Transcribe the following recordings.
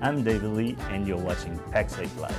I'm David Lee, and you're watching PackSafe Live.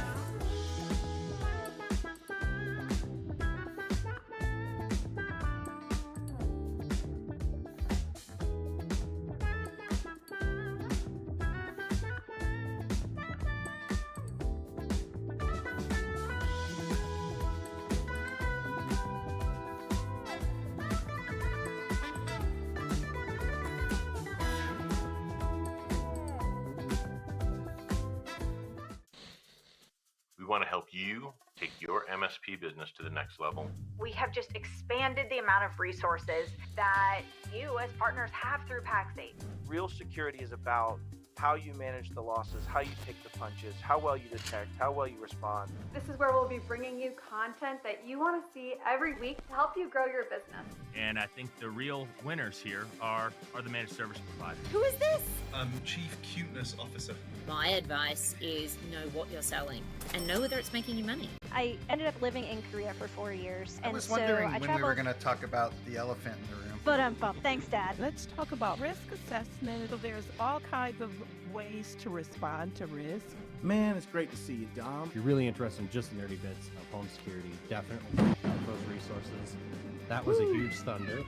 We want to help you take your MSP business to the next level. We have just expanded the amount of resources that you as partners have through PackSafe. Real security is about how you manage the losses, how you take the punches, how well you detect, how well you respond. This is where we'll be bringing you content that you want to see every week to help you grow your business. And I think the real winners here are the managed service providers. Who is this? Chief Cuteness Officer. My advice is know what you're selling and know whether it's making you money. I ended up living in Korea for 4 years. I was wondering when we were going to talk about the elephant in the room. But thanks, Dad. Let's talk about risk assessment. So there's all kinds of ways to respond to risk. Man, it's great to see you, Dom. If you're really interested in just the nerdy bits of home security, definitely check out those resources. That was a huge thunder.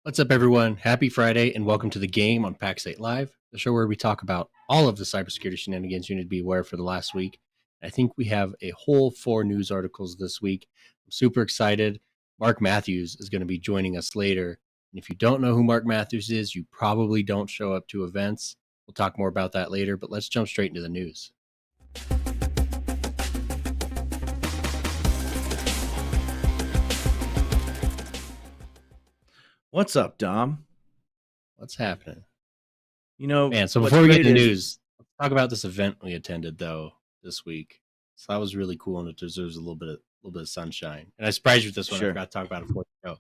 What's up, everyone? Happy Friday, and welcome to The Game on PackSafe Live, the show where we talk about all of the cybersecurity shenanigans you need to be aware for the last week. I think we have a whole 4 news articles this week. I'm super excited. Mark Matthews is going to be joining us later. And if you don't know who Mark Matthews is, you probably don't show up to events. We'll talk more about that later, but let's jump straight into the news. What's up, Dom? What's happening? You know, man, so before we get to the news, let's talk about this event we attended, though, this week. So that was really cool, and it deserves a little bit of sunshine. And I surprised you with this one. Sure. I forgot to talk about it before the show.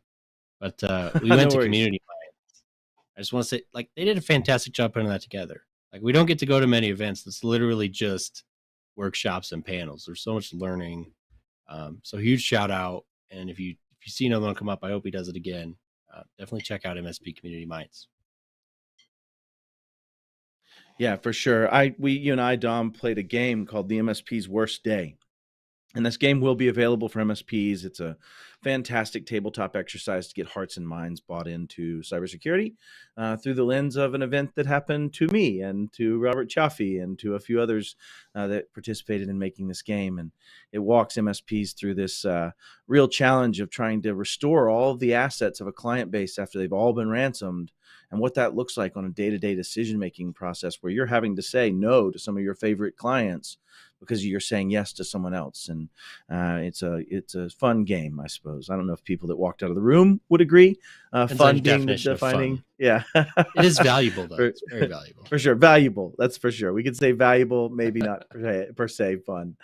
But we went to Community Minds. I just want to say, like, they did a fantastic job putting that together. Like, we don't get to go to many events. It's literally just workshops and panels. There's so much learning. So huge shout out. And if you see another one come up, I hope he does it again. Definitely check out MSP Community Minds. Yeah, for sure. You and I, Dom, played a game called the MSP's Worst Day. And this game will be available for MSPs. It's a fantastic tabletop exercise to get hearts and minds bought into cybersecurity through the lens of an event that happened to me and to Robert Chaffee and to a few others that participated in making this game. And it walks MSPs through this real challenge of trying to restore all of the assets of a client base after they've all been ransomed, and what that looks like on a day-to-day decision-making process where you're having to say no to some of your favorite clients because you're saying yes to someone else. And it's a fun game, I suppose. I don't know if people that walked out of the room would agree. Fun being defining. Yeah. It is valuable, though. It's very valuable. For sure. Valuable. That's for sure. We could say valuable, maybe not per se fun.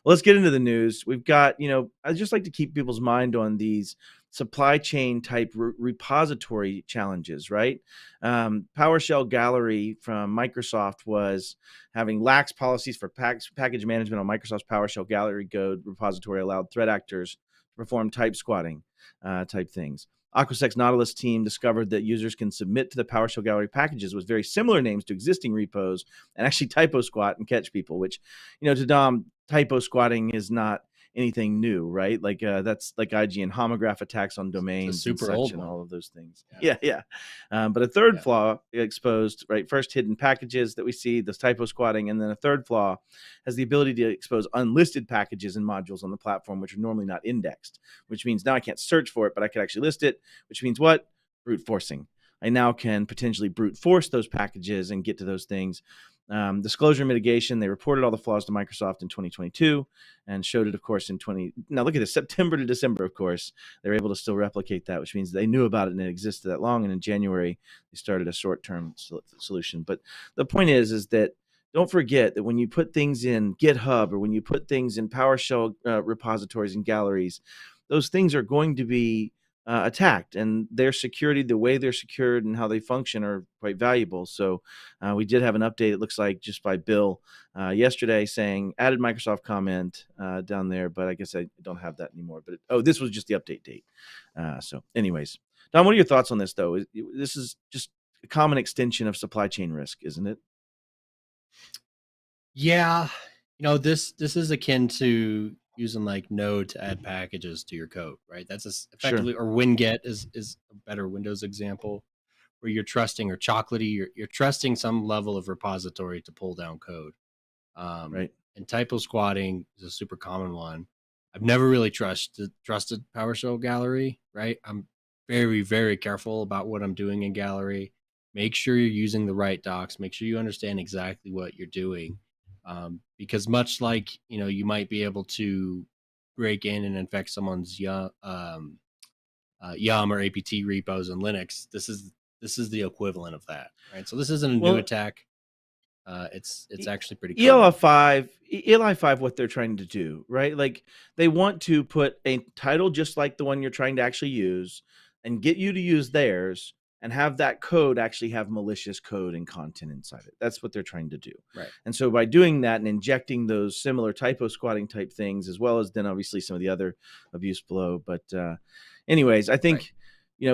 Well, let's get into the news. We've got, I'd just like to keep people's mind on these supply chain type repository challenges, right? PowerShell Gallery from Microsoft was having lax policies for package management on Microsoft's PowerShell Gallery code repository, allowed threat actors to perform type squatting type things. Aquasec's Nautilus team discovered that users can submit to the PowerShell Gallery packages with very similar names to existing repos and actually typo squat and catch people, which, to Dom, typo squatting is not anything new, right? Like that's like IGN homograph attacks on domains, super old and one. all of those things. Yeah. But a third flaw exposed, right? First, hidden packages that we see, this typo squatting, and then a third flaw has the ability to expose unlisted packages and modules on the platform, which are normally not indexed, which means now I can't search for it, but I can actually list it, which means what? Brute forcing. I now can potentially brute force those packages and get to those things. Disclosure mitigation, they reported all the flaws to Microsoft in 2022 and showed it, of course, now look at this, September to December, of course, they're able to still replicate that, which means they knew about it and it existed that long. And in January, they started a short-term solution. But the point is that don't forget that when you put things in GitHub or when you put things in PowerShell repositories and galleries, those things are going to be attacked, and their security, the way they're secured and how they function, are quite valuable. So we did have an update, it looks like, just by Bill yesterday, saying added Microsoft comment down there, but I guess I don't have that anymore. But this was just the update date. So anyways, Don, what are your thoughts on this, though? This is just a common extension of supply chain risk, isn't it? Yeah, this is akin to using like Node to add packages to your code, right? That's effectively, or Winget is a better Windows example, where you're trusting, or Chocolatey, you're trusting some level of repository to pull down code. Right. And typo squatting is a super common one. I've never really trusted PowerShell Gallery, right? I'm very, very careful about what I'm doing in Gallery. Make sure you're using the right docs. Make sure you understand exactly what you're doing. Because much like, you might be able to break in and infect someone's Yum or APT repos in Linux, this is the equivalent of that, right? So this isn't a new attack. It's actually pretty common. ELI5, what they're trying to do, right? Like, they want to put a title just like the one you're trying to actually use and get you to use theirs, and have that code actually have malicious code and content inside it. That's what they're trying to do. Right. And so by doing that and injecting those similar typo squatting type things, as well as then obviously some of the other abuse below. But anyways, I think,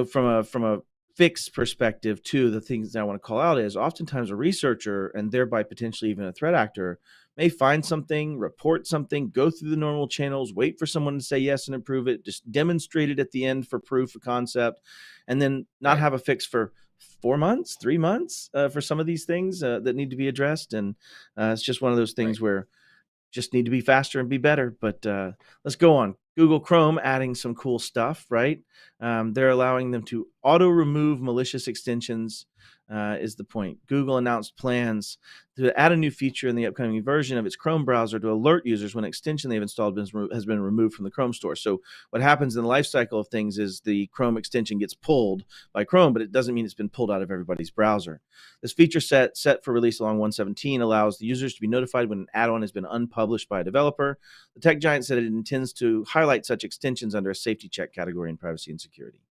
from a fix perspective too, the things that I want to call out is oftentimes a researcher, and thereby potentially even a threat actor, may find something, report something, go through the normal channels, wait for someone to say yes and approve it, just demonstrate it at the end for proof of concept, and then not have a fix for 4 months, 3 months for some of these things that need to be addressed. And it's just one of those things where just need to be faster and be better. But let's go on. Google Chrome adding some cool stuff, right? They're allowing them to auto remove malicious extensions, is the point. Google announced plans to add a new feature in the upcoming version of its Chrome browser to alert users when an extension they've installed has been removed from the Chrome store. So what happens in the life cycle of things is the Chrome extension gets pulled by Chrome, but it doesn't mean it's been pulled out of everybody's browser. This feature set for release along 117 allows the users to be notified when an add-on has been unpublished by a developer. The tech giant said it intends to highlight such extensions under a safety check category in privacy and security.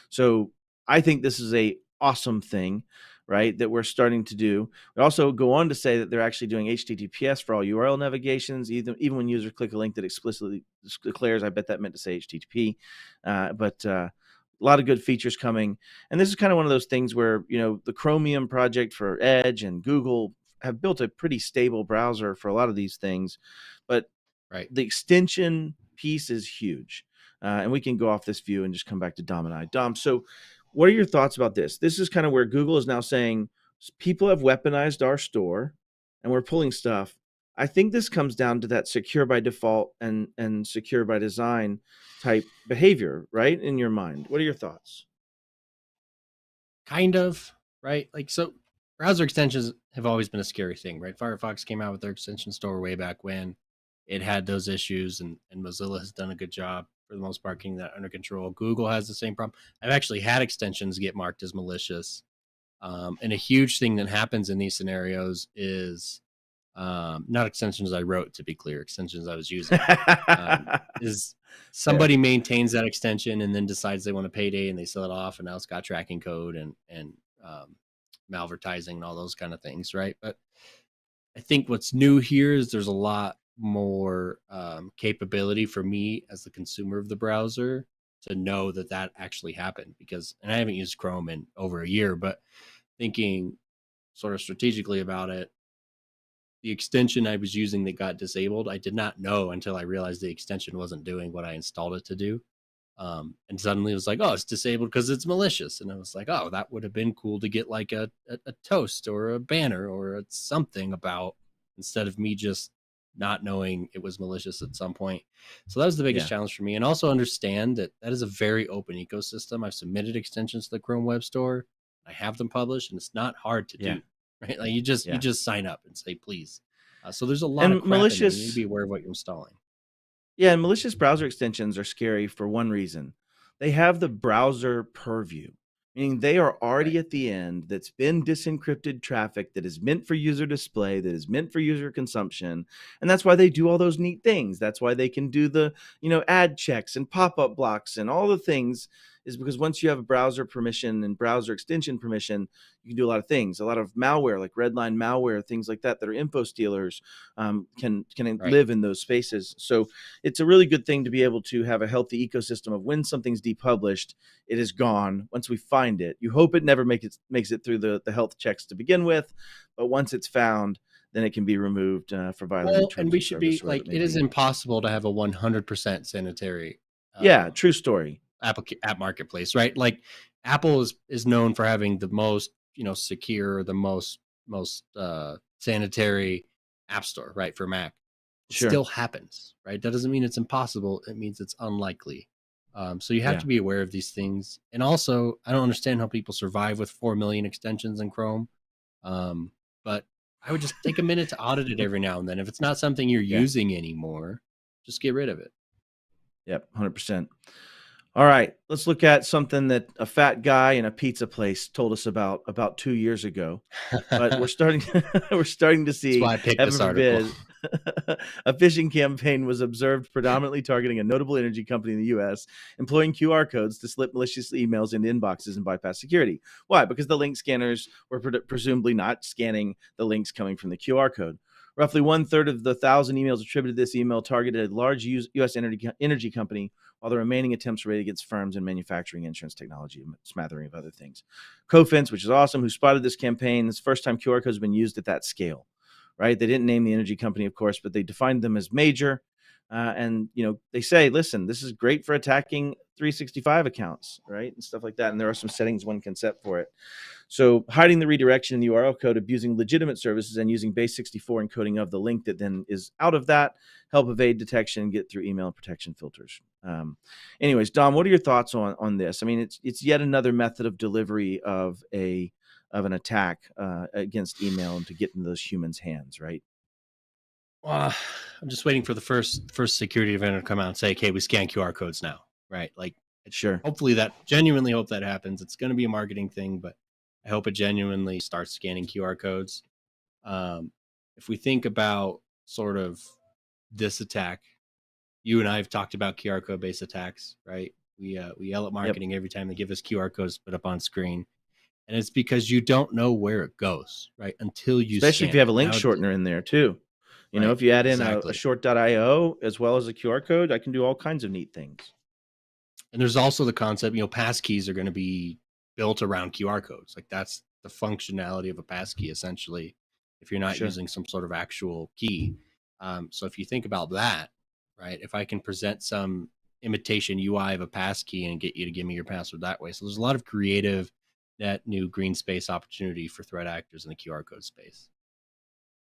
So I think this is a awesome thing, right, that we're starting to do. We also go on to say that they're actually doing HTTPS for all URL navigations, even when users click a link that explicitly declares, I bet that meant to say HTTP, but a lot of good features coming. And this is kind of one of those things where, the Chromium project for Edge and Google have built a pretty stable browser for a lot of these things, but the extension piece is huge. And we can go off this view and just come back to Dom and I. Dom, so what are your thoughts about this? This is kind of where Google is now saying people have weaponized our store and we're pulling stuff. I think this comes down to that secure by default and secure by design type behavior, right? In your mind, what are your thoughts? Kind of, right? Like, so browser extensions have always been a scary thing, right? Firefox came out with their extension store way back when it had those issues, and Mozilla has done a good job for the most part getting that under control. Google has the same problem. I've actually had extensions get marked as malicious. And a huge thing that happens in these scenarios is not extensions I wrote, to be clear, extensions I was using, is somebody maintains that extension and then decides they want a payday and they sell it off, and now it's got tracking code and malvertising and all those kind of things, right? But I think what's new here is there's a lot more capability for me as the consumer of the browser to know that actually happened, because, and I haven't used Chrome in over a year, but thinking sort of strategically about it, the extension I was using that got disabled, I did not know until I realized the extension wasn't doing what I installed it to do. And suddenly it was like, oh, it's disabled because it's malicious. And I was like, oh, that would have been cool to get like a toast or a banner or something about, instead of me just not knowing it was malicious at some point. So that was the biggest challenge for me. And also understand that is a very open ecosystem. I've submitted extensions to the Chrome Web Store. I have them published, and it's not hard to do, right? Like you just sign up and say, please. So there's a lot of crap malicious, in there. You need to be aware of what you're installing. Yeah, and malicious browser extensions are scary for one reason. They have the browser purview. meaning they are already at the end that's been disencrypted traffic that is meant for user display, that is meant for user consumption. And that's why they do all those neat things. That's why they can do the, ad checks and pop-up blocks and all the things, is because once you have a browser permission and browser extension permission, you can do a lot of things. A lot of malware, like redline malware, things like that are info stealers, can live in those spaces. So it's a really good thing to be able to have a healthy ecosystem of when something's depublished, it is gone. Once we find it, you hope it never makes it through the health checks to begin with, but once it's found, then it can be removed for violating terms and we of should service, be like, it is impossible to have a 100% sanitary true story app marketplace, right? Like Apple is known for having the most secure, the most sanitary app store, right, for Mac. It still happens, right? That doesn't mean it's impossible. It means it's unlikely. So you have to be aware of these things. And also, I don't understand how people survive with 4 million extensions in Chrome. But I would just take a minute to audit it every now and then. If it's not something you're using anymore, just get rid of it. Yep, 100%. All right, let's look at something that a fat guy in a pizza place told us about 2 years ago. But we're starting to see. That's why I picked this article. A phishing campaign was observed predominantly targeting a notable energy company in the U.S., employing QR codes to slip malicious emails into inboxes and bypass security. Why? Because the link scanners were presumably not scanning the links coming from the QR code. Roughly 1/3 of the 1,000 emails attributed to this email targeted a large U.S. energy company, while the remaining attempts were rated against firms in manufacturing, insurance technology, and a smattering of other things. Cofins, which is awesome, who spotted this campaign. It's the first time QR codes have been used at that scale, right? They didn't name the energy company, of course, but they defined them as major. And they say, listen, this is great for attacking 365 accounts, right? And stuff like that. And there are some settings one can set for it. So hiding the redirection in the URL code, abusing legitimate services, and using base 64 encoding of the link that then is out of that, help evade detection and get through email protection filters. Anyways, Dom, what are your thoughts on this? I mean, it's yet another method of delivery of an attack against email and to get into those humans' hands, right? Well, I'm just waiting for the first security vendor to come out and say, okay, we scan QR codes now, right? Like, sure. Hopefully genuinely hope that happens. It's going to be a marketing thing, but I hope it genuinely starts scanning QR codes. If we think about sort of this attack, you and I have talked about QR code based attacks, right? We yell at marketing every time they give us QR codes put up on screen. And it's because you don't know where it goes, right? Until you especially if you have a link now, shortener in there too. If you add in a short.io as well as a QR code, I can do all kinds of neat things. And there's also the concept, passkeys are going to be built around QR codes. Like that's the functionality of a passkey, essentially, if you're not using some sort of actual key. So if you think about that, right, if I can present some imitation UI of a passkey and get you to give me your password that way. So there's a lot of creative, net new green space opportunity for threat actors in the QR code space.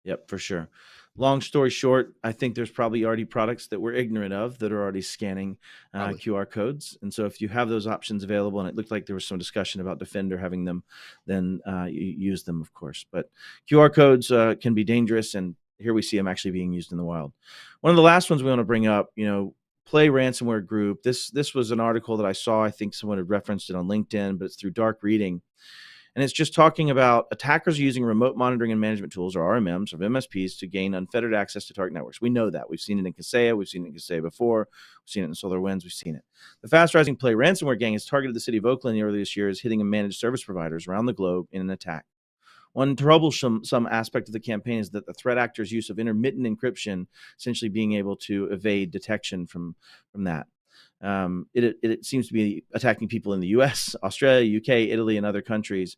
Yep, for sure. Long story short, I think there's probably already products that we're ignorant of that are already scanning QR codes. And so if you have those options available, and it looked like there was some discussion about Defender having them, then you use them, of course. But QR codes can be dangerous, and here we see them actually being used in the wild. One of the last ones we want to bring up, Play Ransomware Group. This was an article that I saw. I think someone had referenced it on LinkedIn, but it's through Dark Reading. And it's just talking about attackers using remote monitoring and management tools, or RMMs, of MSPs to gain unfettered access to target networks. We know that. We've seen it in Kaseya. We've seen it in Kaseya before. We've seen it in SolarWinds. We've seen it. The fast-rising Play Ransomware gang has targeted the city of Oakland earlier this year, is hitting managed service providers around the globe in an attack. One troublesome aspect of the campaign is that the threat actors' use of intermittent encryption, essentially being able to evade detection from that. It seems to be attacking people in the US, Australia, UK, Italy, and other countries.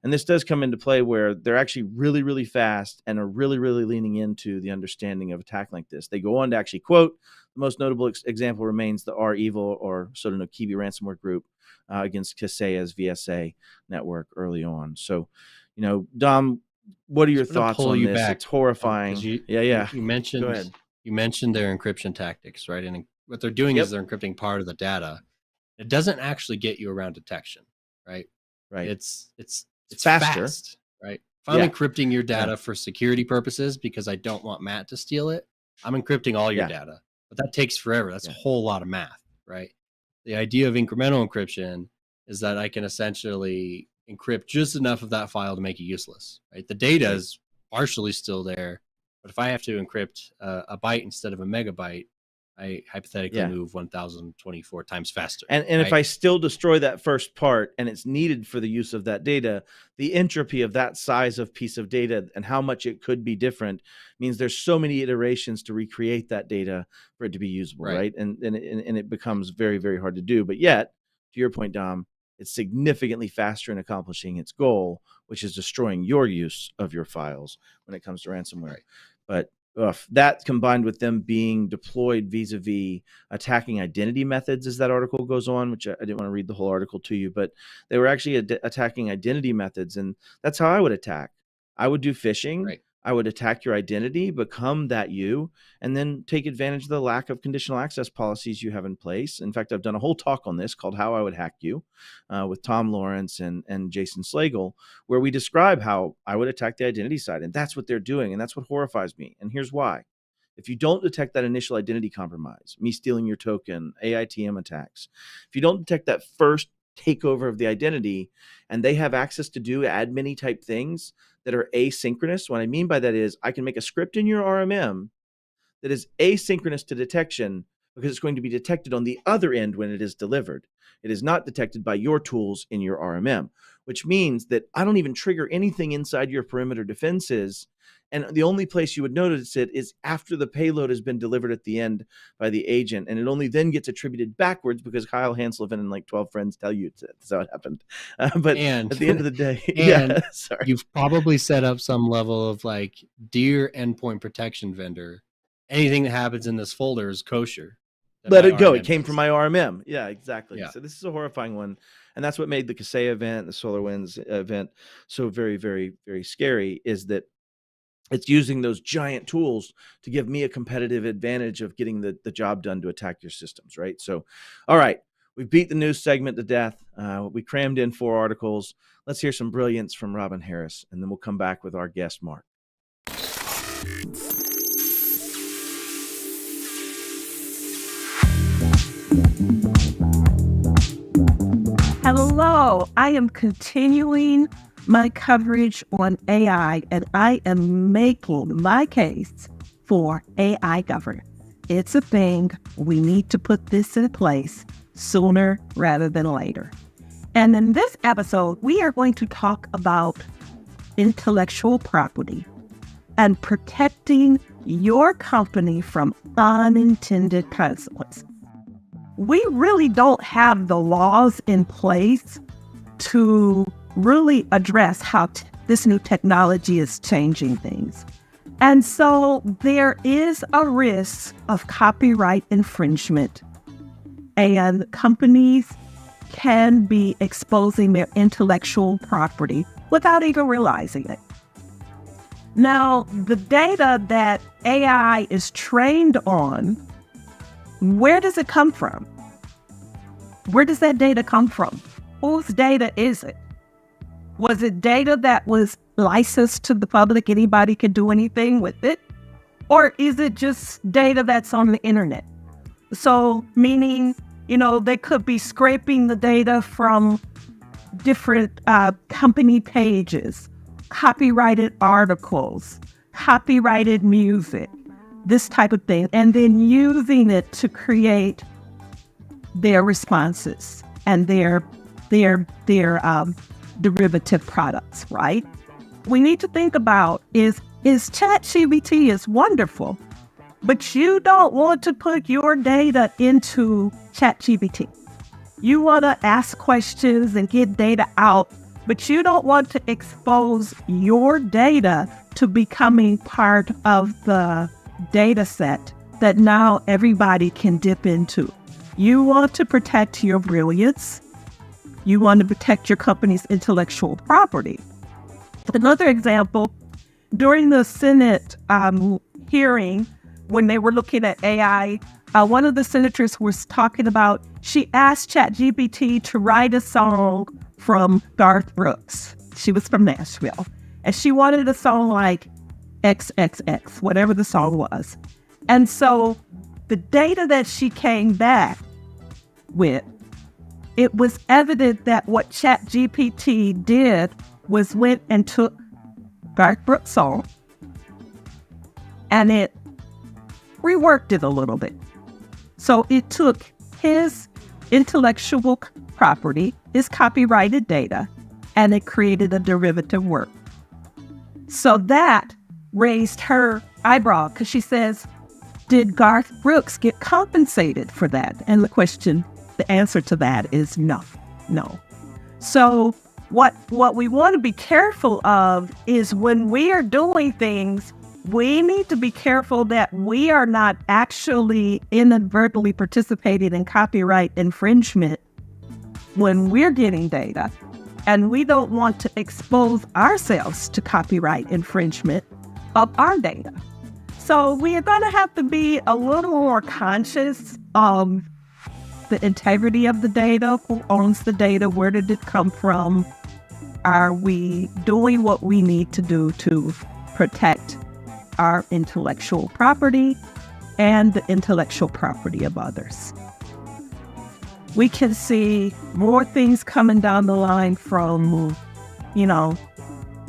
And this does come into play where they're actually really, really fast and are really, really leaning into the understanding of attack like this. They go on to actually quote, the most notable example remains the R-Evil, or Sotonokibi ransomware group against Kaseya's VSA network early on. So, Dom, what are your thoughts on this? Back. It's horrifying. You mentioned their encryption tactics, right? And what they're doing is they're encrypting part of the data. It doesn't actually get you around detection, right? Right. It's faster, fast, right? If I'm encrypting your data for security purposes because I don't want Matt to steal it, I'm encrypting all your data. But that takes forever. That's a whole lot of math, right? The idea of incremental encryption is that I can essentially encrypt just enough of that file to make it useless. Right? The data is partially still there, but if I have to encrypt a byte instead of a megabyte, I hypothetically move 1,024 times faster. And if I still destroy that first part and it's needed for the use of that data, the entropy of that size of piece of data and how much it could be different means there's so many iterations to recreate that data for it to be usable, right? And it becomes very, very hard to do. But yet, to your point, Dom, it's significantly faster in accomplishing its goal, which is destroying your use of your files when it comes to ransomware. But that combined with them being deployed vis-a-vis attacking identity methods, as that article goes on, which I didn't want to read the whole article to you, but they were actually attacking identity methods. And that's how I would attack. I would do phishing. I would attack your identity, become that you, and then take advantage of the lack of conditional access policies you have in place. In fact, I've done a whole talk on this called How I Would Hack You with Tom Lawrence and Jason Slagle, where we describe how I would attack the identity side. And that's what they're doing. And that's what horrifies me. And here's why. If you don't detect that initial identity compromise, me stealing your token, AITM attacks, if you don't detect that first takeover of the identity and they have access to do admin type things that are asynchronous. What I mean by that is I can make a script in your RMM that is asynchronous to detection because it's going to be detected on the other end when it is delivered. It is not detected by your tools in your RMM, which means that I don't even trigger anything inside your perimeter defenses. And the only place you would notice it is after the payload has been delivered at the end by the agent. And it only then gets attributed backwards because Kyle Hanselevin and like 12 friends tell you that's how it happened. But at the end of the day, you've probably set up some level of like, dear endpoint protection vendor, anything that happens in this folder is kosher. Let it go. It came from my RMM. Yeah, exactly. So this is a horrifying one. And that's what made the Kaseya event, the SolarWinds event so very, very, very scary, is that it's using those giant tools to give me a competitive advantage of getting the job done to attack your systems, right? So, all right, we beat the news segment to death. We crammed in 4 articles. Let's hear some brilliance from Robin Harris, and then we'll come back with our guest, Mark. Hello, I am continuing my coverage on AI, and I am making my case for AI governance. It's a thing. We need to put this in place sooner rather than later. And in this episode, we are going to talk about intellectual property and protecting your company from unintended consequences. We really don't have the laws in place to really address how this new technology is changing things. And so there is a risk of copyright infringement, and companies can be exposing their intellectual property without even realizing it. Now, the data that AI is trained on, where does it come from? Where does that data come from? Whose data is it? Was it data that was licensed to the public? Anybody could do anything with it? Or is it just data that's on the internet? So meaning, they could be scraping the data from different company pages, copyrighted articles, copyrighted music, this type of thing, and then using it to create their responses and their derivative products, right? We need to think about is ChatGPT is wonderful, but you don't want to put your data into ChatGPT. You want to ask questions and get data out, but you don't want to expose your data to becoming part of the data set that now everybody can dip into. You want to protect your brilliance. You want to protect your company's intellectual property. Another example, during the Senate hearing, when they were looking at AI, one of the senators was talking about, she asked ChatGPT to write a song from Garth Brooks. She was from Nashville. And she wanted a song like XXX, whatever the song was. And so the data that she came back with it was evident that what ChatGPT did was went and took Garth Brooks' song and it reworked it a little bit. So it took his intellectual property, his copyrighted data, and it created a derivative work. So that raised her eyebrow because she says, did Garth Brooks get compensated for that? And the answer to that is no. So what we want to be careful of is when we are doing things, we need to be careful that we are not actually inadvertently participating in copyright infringement when we're getting data. And we don't want to expose ourselves to copyright infringement of our data. So we are going to have to be a little more conscious of the integrity of the data, who owns the data, where did it come from? Are we doing what we need to do to protect our intellectual property and the intellectual property of others? We can see more things coming down the line from,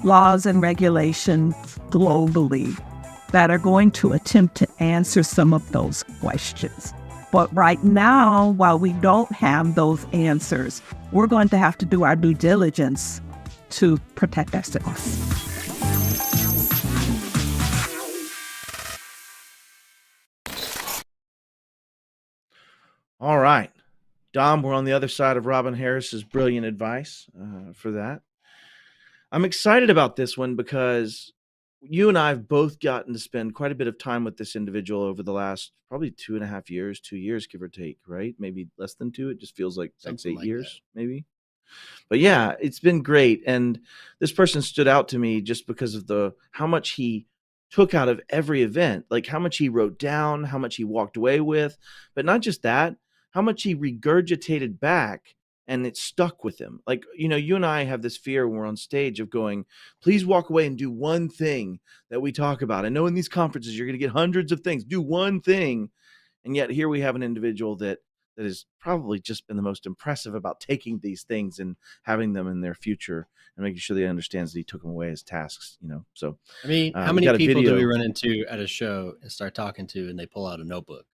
laws and regulations globally that are going to attempt to answer some of those questions. But right now, while we don't have those answers, we're going to have to do our due diligence to protect ourselves. All right. Dom, we're on the other side of Robin Harris's brilliant advice for that. I'm excited about this one because you and I have both gotten to spend quite a bit of time with this individual over the last probably 2.5 years, 2 years, give or take, right? Maybe less than 2. It just feels like 6-8 like years, maybe. But yeah, it's been great. And this person stood out to me just because of how much he took out of every event, like how much he wrote down, how much he walked away with, but not just that, how much he regurgitated back and it stuck with him. Like, you and I have this fear when we're on stage of going, please walk away and do one thing that we talk about. I know in these conferences, you're going to get hundreds of things, do one thing. And yet here we have an individual that has probably just been the most impressive about taking these things and having them in their future and making sure they understands that he took them away as tasks, So, I mean, how many people do we run into at a show and start talking to and they pull out a notebook?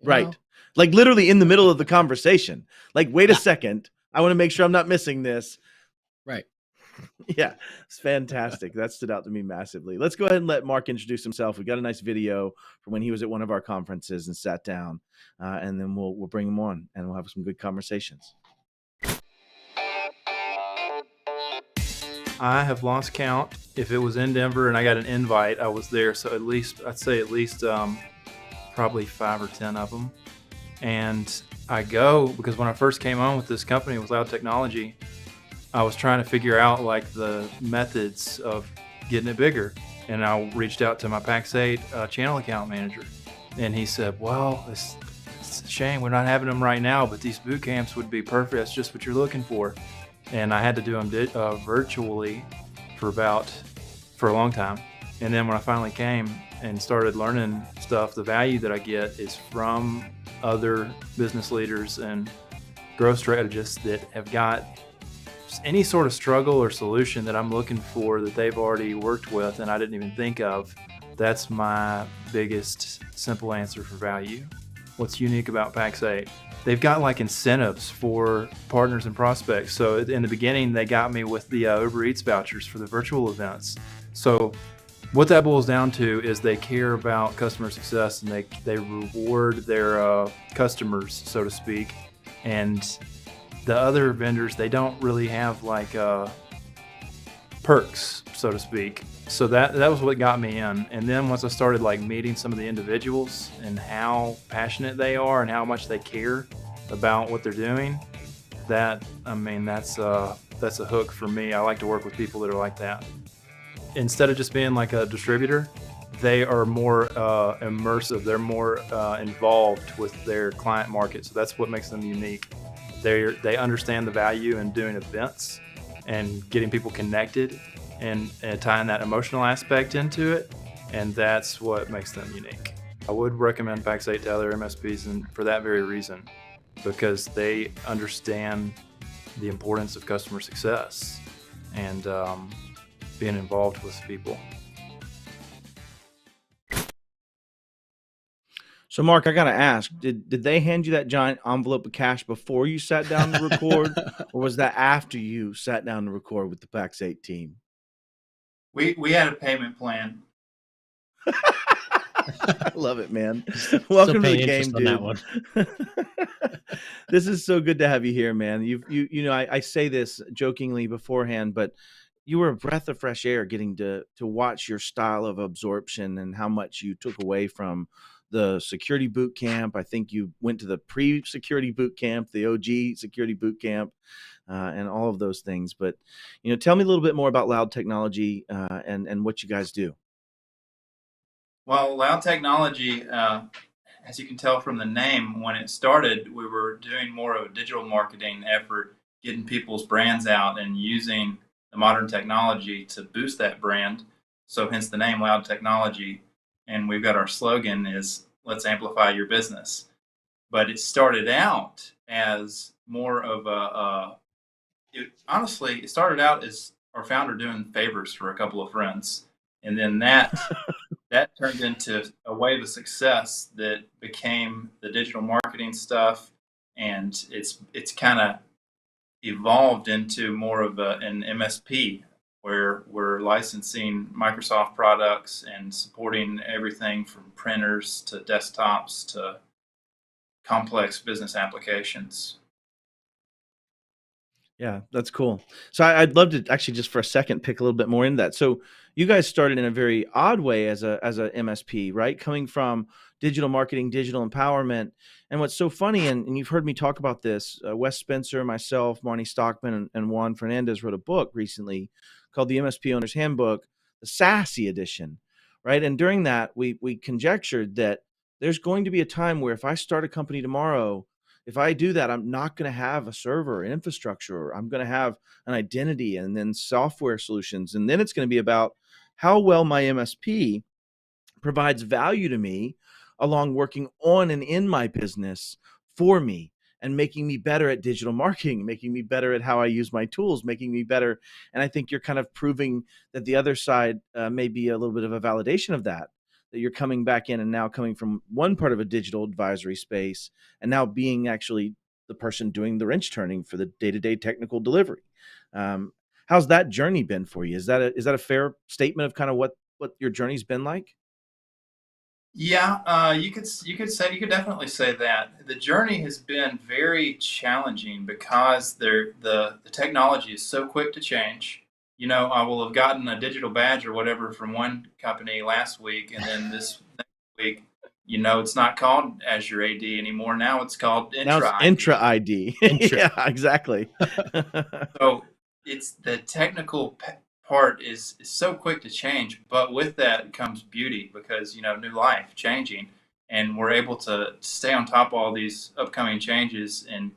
Right. Like literally in the middle of the conversation. Like, wait a second. I want to make sure I'm not missing this. Right. Yeah, it's fantastic. That stood out to me massively. Let's go ahead and let Mark introduce himself. We got a nice video from when he was at one of our conferences and sat down, and then we'll bring him on and we'll have some good conversations. I have lost count. If it was in Denver and I got an invite, I was there. So I'd say at least probably 5 or 10 of them. And I go because when I first came on with this company with Loud Technology, I was trying to figure out like the methods of getting it bigger. And I reached out to my PAX8 channel account manager. And he said, well, it's a shame we're not having them right now, but these boot camps would be perfect. That's just what you're looking for. And I had to do them virtually for a long time. And then when I finally came and started learning stuff, the value that I get is from other business leaders and growth strategists that have got any sort of struggle or solution that I'm looking for that they've already worked with and I didn't even think of. That's my biggest simple answer for value. What's unique about PAX8? They've got like incentives for partners and prospects. So in the beginning, they got me with the Uber Eats vouchers for the virtual events. So what that boils down to is they care about customer success and they reward their customers, so to speak. And the other vendors, they don't really have like perks, so to speak. So that was what got me in. And then once I started like meeting some of the individuals and how passionate they are and how much they care about what they're doing, that's a hook for me. I like to work with people that are like that. Instead of just being like a distributor, they are more immersive. They're more involved with their client market. So that's what makes them unique. They understand the value in doing events and getting people connected and tying that emotional aspect into it. And that's what makes them unique. I would recommend PAX8 to other MSPs and for that very reason. because they understand the importance of customer success and being involved with people. So, Mark, I got to ask, did they hand you that giant envelope of cash before you sat down to record, or was that after you sat down to record with the PAX 8 team? We had a payment plan. I love it, man. Welcome to the game, dude. That one. This is so good to have you here, man. You know, I say this jokingly beforehand, but you were a breath of fresh air getting to watch your style of absorption and how much you took away from the security boot camp. I think you went to the pre-security boot camp, the OG security boot camp, and all of those things. But, you know, tell me a little bit more about Loud Technology and what you guys do. Well, Loud Technology, as you can tell from the name, when it started, we were doing more of a digital marketing effort, getting people's brands out and using the modern technology to boost that brand. So hence the name Loud Technology. And we've got our slogan is let's amplify your business. But it started out as more of honestly, it started out as our founder doing favors for a couple of friends. And then that turned into a wave of success that became the digital marketing stuff. And it's kind of evolved into more of an MSP, where we're licensing Microsoft products and supporting everything from printers to desktops to complex business applications. Yeah, that's cool. So I'd love to actually just for a second pick a little bit more into that. So you guys started in a very odd way as a MSP, right? Coming from digital marketing, digital empowerment. And what's so funny, and you've heard me talk about this, Wes Spencer, myself, Marnie Stockman, and Juan Fernandez wrote a book recently called The MSP Owner's Handbook, the SASE edition, right? And during that, we conjectured that there's going to be a time where if I start a company tomorrow, if I do that, I'm not going to have a server infrastructure. I'm going to have an identity and then software solutions. And then it's going to be about how well my MSP provides value to me along working on and in my business for me and making me better at digital marketing, making me better at how I use my tools, making me better. And I think you're kind of proving that the other side may be a little bit of a validation of that you're coming back in and now coming from one part of a digital advisory space and now being actually the person doing the wrench turning for the day-to-day technical delivery. How's that journey been for you? Is that a fair statement of kind of what your journey's been like? Yeah, you could definitely say that the journey has been very challenging because the technology is so quick to change. You know, I will have gotten a digital badge or whatever from one company last week, and then this next week, you know, it's not called Azure AD anymore. Now it's called Intra ID. Yeah, exactly. So it's the technical part is so quick to change, but with that comes beauty because, you know, new life changing, and we're able to stay on top of all these upcoming changes and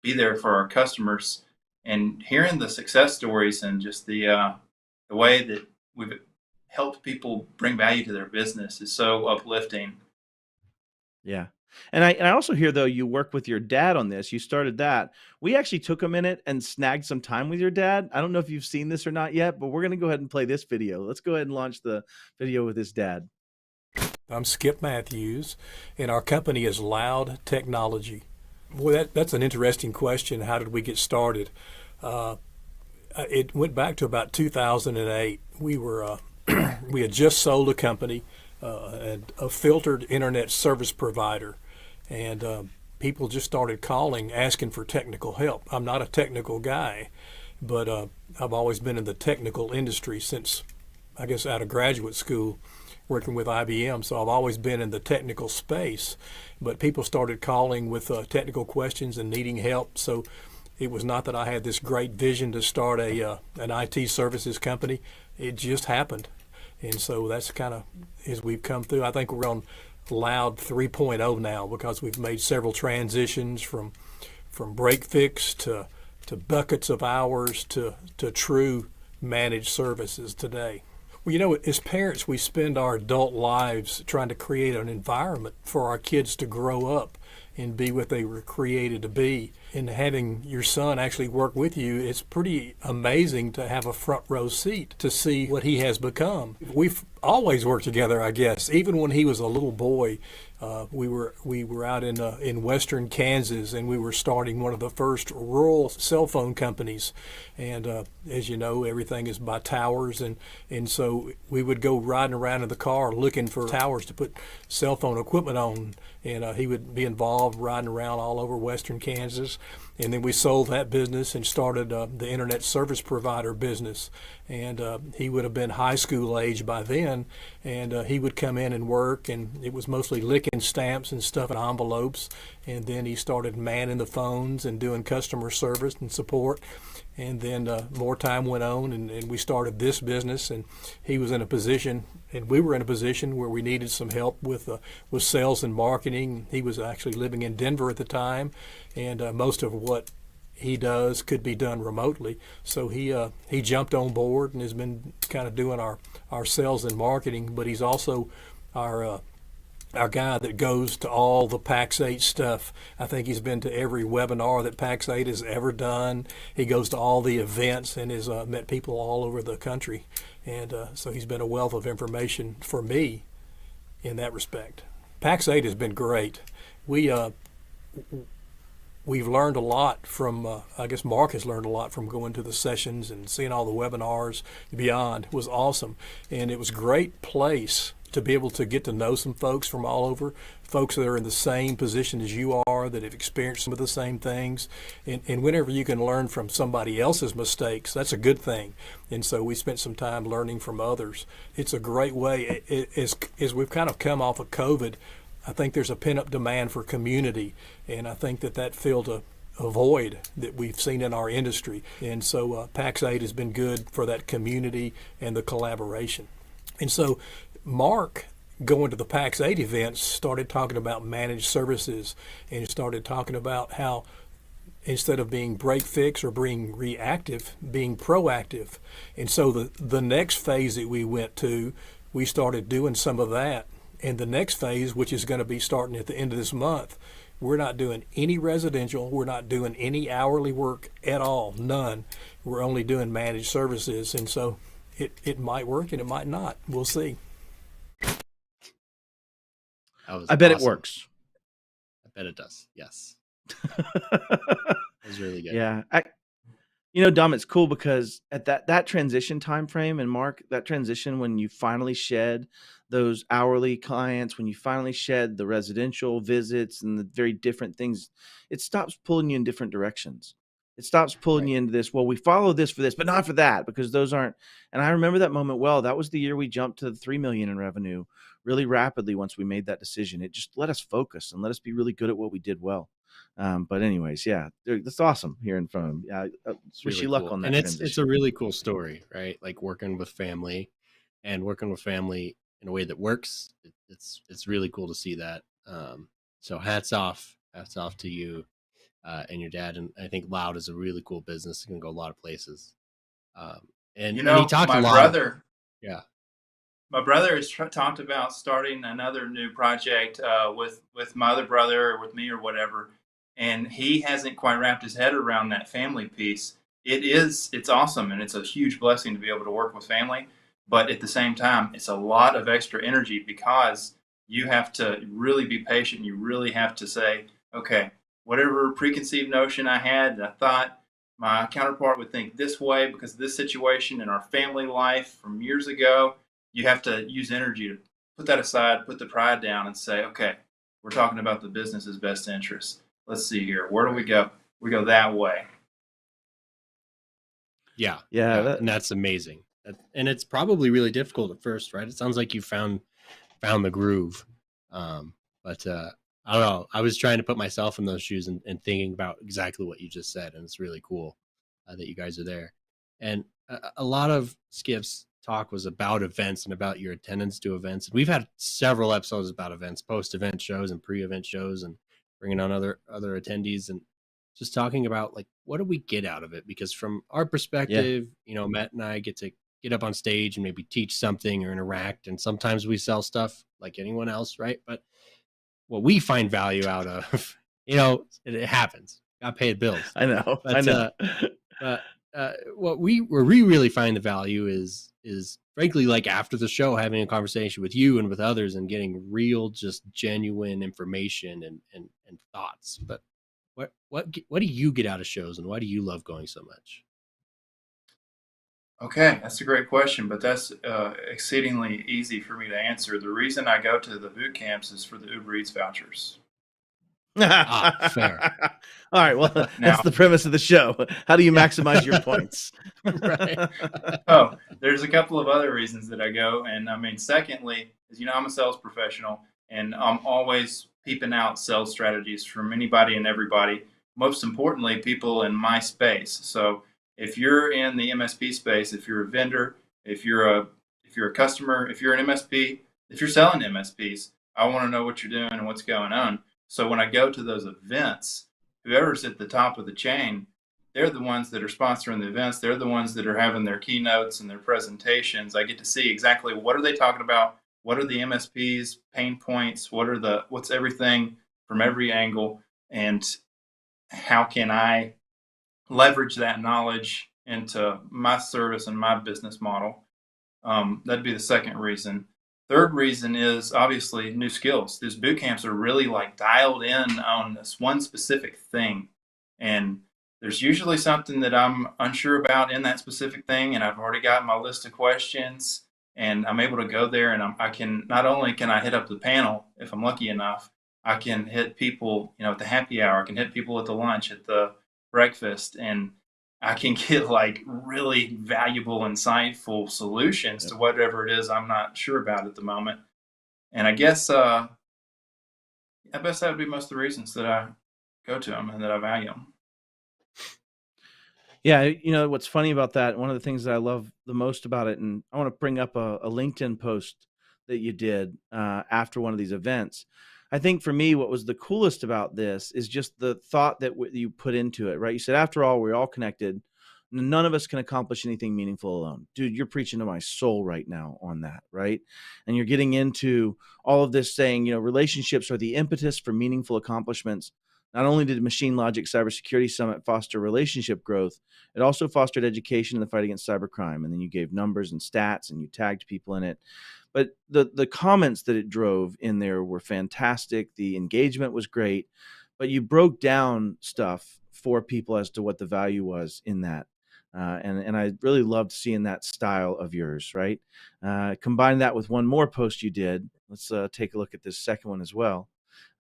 be there for our customers. And hearing the success stories and just the way that we've helped people bring value to their business is so uplifting. Yeah. And I also hear, though, you work with your dad on this. You started that. We actually took a minute and snagged some time with your dad. I don't know if you've seen this or not yet, but we're going to go ahead and play this video. Let's go ahead and launch the video with his dad. I'm Skip Matthews, and our company is Loud Technology. Boy, that's an interesting question. How did we get started? It went back to about 2008. We had just sold a company, a filtered internet service provider, and people just started calling, asking for technical help. I'm not a technical guy, but I've always been in the technical industry since, I guess, out of graduate school, working with IBM. So I've always been in the technical space, but people started calling with technical questions and needing help. So it was not that I had this great vision to start an IT services company. It just happened. And so that's kind of, as we've come through, I think we're on Loud 3.0 now because we've made several transitions from break fix to buckets of hours to true managed services today. Well, you know, as parents, we spend our adult lives trying to create an environment for our kids to grow up and be what they were created to be. And having your son actually work with you, it's pretty amazing to have a front row seat to see what he has become. We've always worked together, I guess. Even when he was a little boy, we were out in western Kansas, and we were starting one of the first rural cell phone companies. And as you know, everything is by towers, and so we would go riding around in the car looking for towers to put cell phone equipment on. And he would be involved riding around all over western Kansas. And then we sold that business and started the internet service provider business. And he would have been high school age by then, and he would come in and work, and it was mostly licking stamps and stuff in envelopes. And then he started manning the phones and doing customer service and support. And then more time went on, and we started this business, and he was in a position, and we were in a position where we needed some help with sales and marketing. He was actually living in Denver at the time, and most of what he does could be done remotely. So he jumped on board and has been kind of doing our sales and marketing, but he's also our guy that goes to all the PAX8 stuff. I think he's been to every webinar that PAX8 has ever done. He goes to all the events and has met people all over the country. And so he's been a wealth of information for me in that respect. PAX8 has been great. We've learned a lot from, I guess Mark has learned a lot from going to the sessions and seeing all the webinars beyond. It was awesome. And it was a great place to be able to get to know some folks from all over, folks that are in the same position as you are, that have experienced some of the same things. And whenever you can learn from somebody else's mistakes, that's a good thing. And so we spent some time learning from others. It's a great way. As we've kind of come off of COVID, I think there's a pent-up demand for community, and I think that filled a void that we've seen in our industry. And so PAX8 has been good for that community and the collaboration. And so Mark, going to the PAX8 events, started talking about managed services, and started talking about how instead of being break fix or being reactive, being proactive. And so the next phase that we went to, we started doing some of that. And the next phase, which is going to be starting at the end of this month, we're not doing any residential. We're not doing any hourly work at all, none. We're only doing managed services. And so it might work and it might not. We'll see. I bet it works. I bet it does. Yes. That was really good. Yeah. Dom, it's cool because at that transition time frame, and Mark, that transition when you finally shed those hourly clients, when you finally shed the residential visits and the very different things, it stops pulling you in different directions. It stops pulling you into this, well, we follow this for this, but not for that, because those aren't. And I remember that moment well. That was the year we jumped to the 3 million in revenue really rapidly once we made that decision. It just let us focus and let us be really good at what we did well. But anyways, yeah, that's awesome hearing from him. Yeah, wish really you luck cool. on that. And transition. it's a really cool story, right? Like working with family in a way that works. It's really cool to see that. So hats off to you and your dad. And I think Loud is a really cool business. It can go a lot of places. And he talked a lot. Brother, yeah. My brother has talked about starting another new project with my other brother or with me or whatever, and he hasn't quite wrapped his head around that family piece. It's awesome, and it's a huge blessing to be able to work with family, but at the same time, it's a lot of extra energy because you have to really be patient. You really have to say, okay, whatever preconceived notion I had, I thought my counterpart would think this way because of this situation in our family life from years ago. You have to use energy to put that aside, put the pride down, and say, okay, we're talking about the business's best interest. Let's see here. Where do we go? We go that way. Yeah. And that's amazing. And it's probably really difficult at first, right? It sounds like you found the groove. But I don't know. I was trying to put myself in those shoes and thinking about exactly what you just said. And it's really cool that you guys are there. And a lot of Skip's talk was about events and about your attendance to events. We've had several episodes about events, post-event shows and pre-event shows, and bringing on other attendees and just talking about like, what do we get out of it? Because from our perspective, Matt and I get to get up on stage and maybe teach something or interact. And sometimes we sell stuff like anyone else, right? But what we find value out of it happens. Got paid bills. I know. But, I know. Where we really find the value is frankly, like after the show, having a conversation with you and with others and getting real, just genuine information and thoughts. But what do you get out of shows, and why do you love going so much? Okay, that's a great question, but that's exceedingly easy for me to answer. The reason I go to the boot camps is for the Uber Eats vouchers. Fair. All right. Well, Now- that's the premise of the show. How do you maximize your points? Right. Oh, there's a couple of other reasons that I go. And I mean, secondly, is, I'm a sales professional and I'm always peeping out sales strategies from anybody and everybody. Most importantly, people in my space. So if you're in the MSP space, if you're a vendor, if you're a customer, if you're an MSP, if you're selling to MSPs, I want to know what you're doing and what's going on. So when I go to those events, whoever's at the top of the chain, they're the ones that are sponsoring the events. They're the ones that are having their keynotes and their presentations. I get to see exactly what are they talking about, what are the MSPs' pain points, what's everything from every angle, and how can I leverage that knowledge into my service and my business model. That'd be the second reason. Third reason is obviously new skills. These boot camps are really like dialed in on this one specific thing. And there's usually something that I'm unsure about in that specific thing. And I've already got my list of questions and I'm able to go there and I can, not only can I hit up the panel if I'm lucky enough, I can hit people, at the happy hour, I can hit people at the lunch, at the breakfast, and I can get like really valuable, insightful solutions to whatever it is I'm not sure about at the moment. And I guess that would be most of the reasons that I go to them and that I value them. Yeah, what's funny about that, one of the things that I love the most about it, and I want to bring up a LinkedIn post that you did after one of these events. I think for me, what was the coolest about this is just the thought that you put into it, right? You said, after all, we're all connected. None of us can accomplish anything meaningful alone. Dude, you're preaching to my soul right now on that, right? And you're getting into all of this saying, relationships are the impetus for meaningful accomplishments. Not only did Machine Logic Cybersecurity Summit foster relationship growth, it also fostered education in the fight against cybercrime. And then you gave numbers and stats and you tagged people in it. But the comments that it drove in there were fantastic. The engagement was great, but you broke down stuff for people as to what the value was in that. And I really loved seeing that style of yours, right? Combine that with one more post you did. Let's take a look at this second one as well.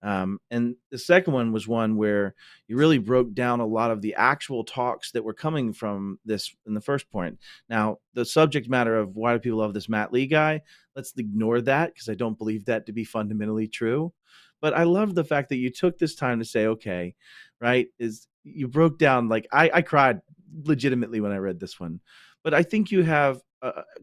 And the second one was one where you really broke down a lot of the actual talks that were coming from this in the first point. Now, the subject matter of why do people love this Matt Lee guy, let's ignore that because I don't believe that to be fundamentally true. But I love the fact that you took this time to say, okay, right, is you broke down, like I cried legitimately when I read this one. But I think you have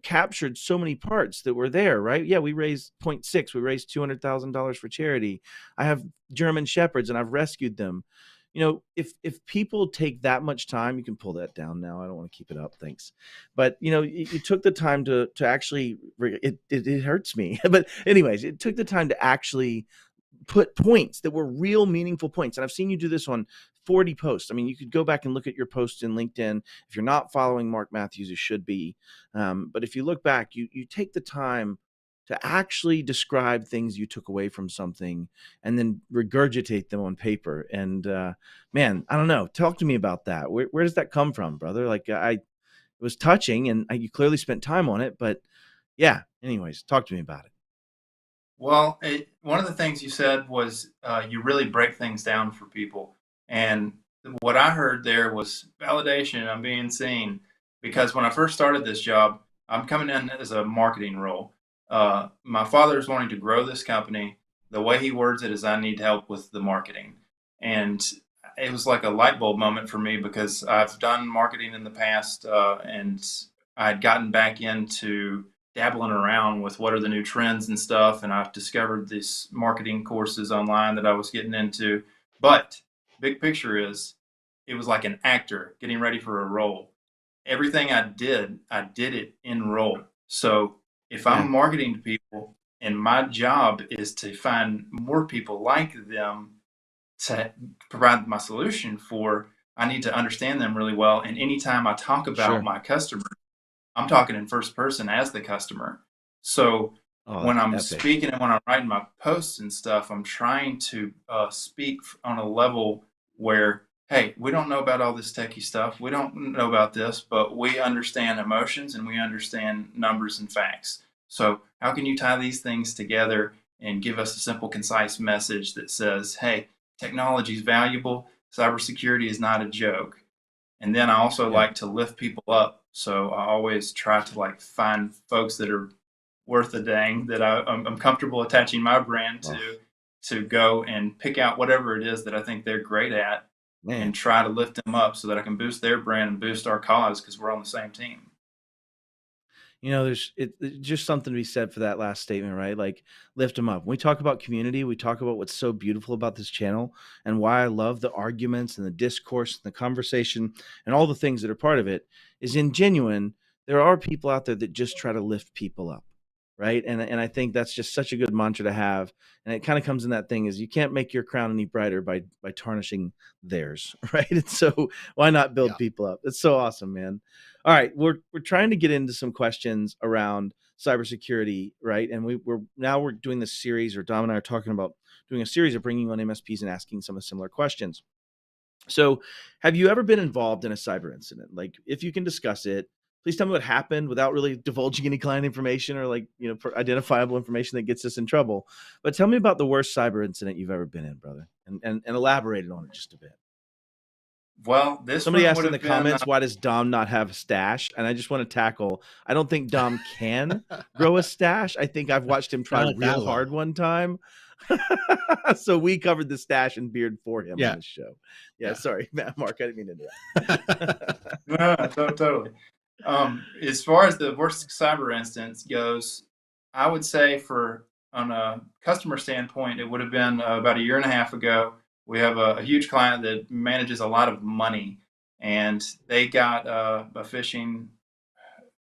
captured so many parts that were there, right? Yeah, we raised 0.6. We raised $200,000 for charity. I have German Shepherds and I've rescued them. If people take that much time, you can pull that down now. I don't want to keep it up. Thanks. But, you took the time to actually, it hurts me. But anyways, it took the time to actually put points that were real meaningful points. And I've seen you do this on 40 posts. I mean, you could go back and look at your posts in LinkedIn. If you're not following Mark Matthews, you should be. But if you look back, you take the time to actually describe things you took away from something and then regurgitate them on paper. And man, I don't know. Talk to me about that. Where does that come from, brother? Like it was touching and you clearly spent time on it, but yeah, anyways, talk to me about it. Well, one of the things you said was you really break things down for people. And what I heard there was validation. I'm being seen. Because when I first started this job, I'm coming in as a marketing role. My father's wanting to grow this company. The way he words it is, I need help with the marketing. And it was like a light bulb moment for me because I've done marketing in the past and I'd gotten back into dabbling around with what are the new trends and stuff. And I've discovered these marketing courses online that I was getting into. But big picture is it was like an actor getting ready for a role. Everything I did it in role. So if I'm marketing to people and my job is to find more people like them, to provide my solution for, I need to understand them really well. And anytime I talk about Sure. my customer, I'm talking in first person as the customer. So Oh, when that's I'm epic. speaking and when I'm writing my posts and stuff, I'm trying to speak on a level where, hey, we don't know about all this techie stuff. We don't know about this, but we understand emotions and we understand numbers and facts. So how can you tie these things together and give us a simple, concise message that says, hey, technology is valuable. Cybersecurity is not a joke. And then I also Yeah. like to lift people up. So I always try to like find folks that are worth a dang, that I'm comfortable attaching my brand to go and pick out whatever it is that I think they're great at Man. and try to lift them up so that I can boost their brand and boost our cause because we're on the same team. You know, there's it's just something to be said for that last statement, right? Like, lift them up. When we talk about community, we talk about what's so beautiful about this channel and why I love the arguments and the discourse and the conversation and all the things that are part of it is in genuine. There are people out there that just try to lift people up, right? And I think that's just such a good mantra to have. And it kind of comes in that thing is you can't make your crown any brighter by tarnishing theirs, right? And so why not build people up? It's so awesome, man. All right, we're trying to get into some questions around cybersecurity, right? And we're doing this series, or Dom and I are talking about doing a series of bringing on MSPs and asking some of similar questions. So, have you ever been involved in a cyber incident? Like, if you can discuss it, please tell me what happened without really divulging any client information or identifiable information that gets us in trouble. But tell me about the worst cyber incident you've ever been in, brother, and elaborate on it just a bit. Well, this Somebody one asked would in the have been comments, why does Dom not have a stash? And I just want to tackle, I don't think Dom can grow a stash. I think I've watched him try Not that real well. hard one time. So we covered the stash and beard for him on this show. Yeah, sorry, Mark, I didn't mean to interrupt. No, totally. As far as the worst cyber instance goes, I would say on a customer standpoint, it would have been about a year and a half ago. We have a huge client that manages a lot of money, and they got a phishing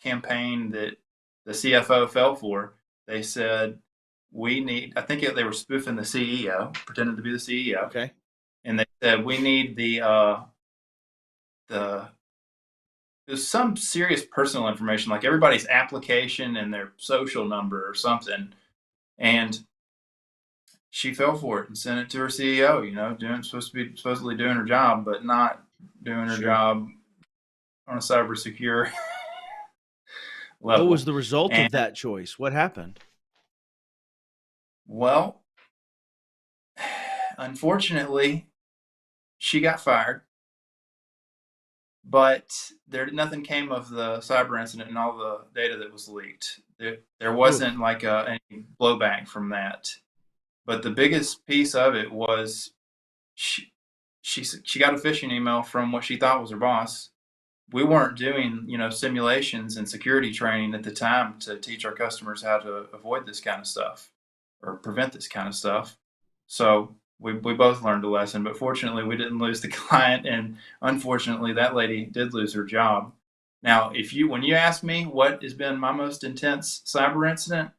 campaign that the CFO fell for. They said, I think they were spoofing the CEO, pretending to be the CEO. Okay. And they said, we need there's some serious personal information, like everybody's application and their social number or something. And she fell for it and sent it to her CEO, supposedly doing her job, but not doing her job on a cyber secure level. What was the result of that choice? What happened? Well, unfortunately, she got fired. But nothing came of the cyber incident and all the data that was leaked. There wasn't any blowback from that. But the biggest piece of it was she got a phishing email from what she thought was her boss. We weren't doing simulations and security training at the time to teach our customers how to avoid this kind of stuff or prevent this kind of stuff. So we both learned a lesson, but fortunately we didn't lose the client, and unfortunately that lady did lose her job. Now, when you ask me what has been my most intense cyber incident,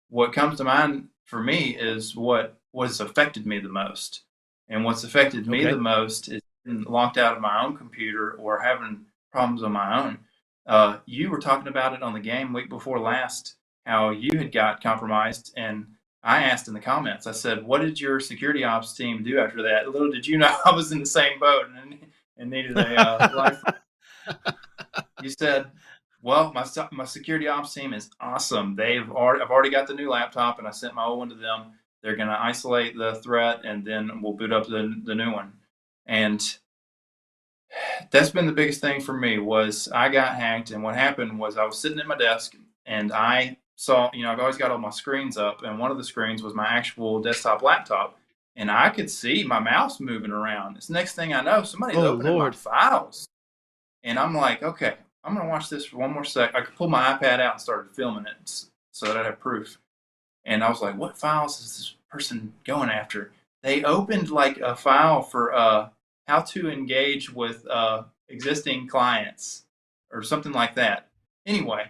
what comes to mind for me is what has affected me the most. And what's affected me the most is being locked out of my own computer or having problems on my own. You were talking about it on the game week before last, how you had got compromised, and I asked in the comments, I said, what did your security ops team do after that? Little did you know I was in the same boat and needed a life. You said, well, my security ops team is awesome. I've already got the new laptop and I sent my old one to them. They're going to isolate the threat and then we'll boot up the new one. And that's been the biggest thing for me was I got hacked. And what happened was I was sitting at my desk and I saw, I've always got all my screens up, and one of the screens was my actual desktop laptop, and I could see my mouse moving around. This next thing I know, somebody's opening my files, and I'm like, okay, I'm gonna watch this for one more sec. I could pull my iPad out and started filming it so that I'd have proof. And I was like, what files is this person going after? They opened like a file for how to engage with existing clients or something like that. Anyway,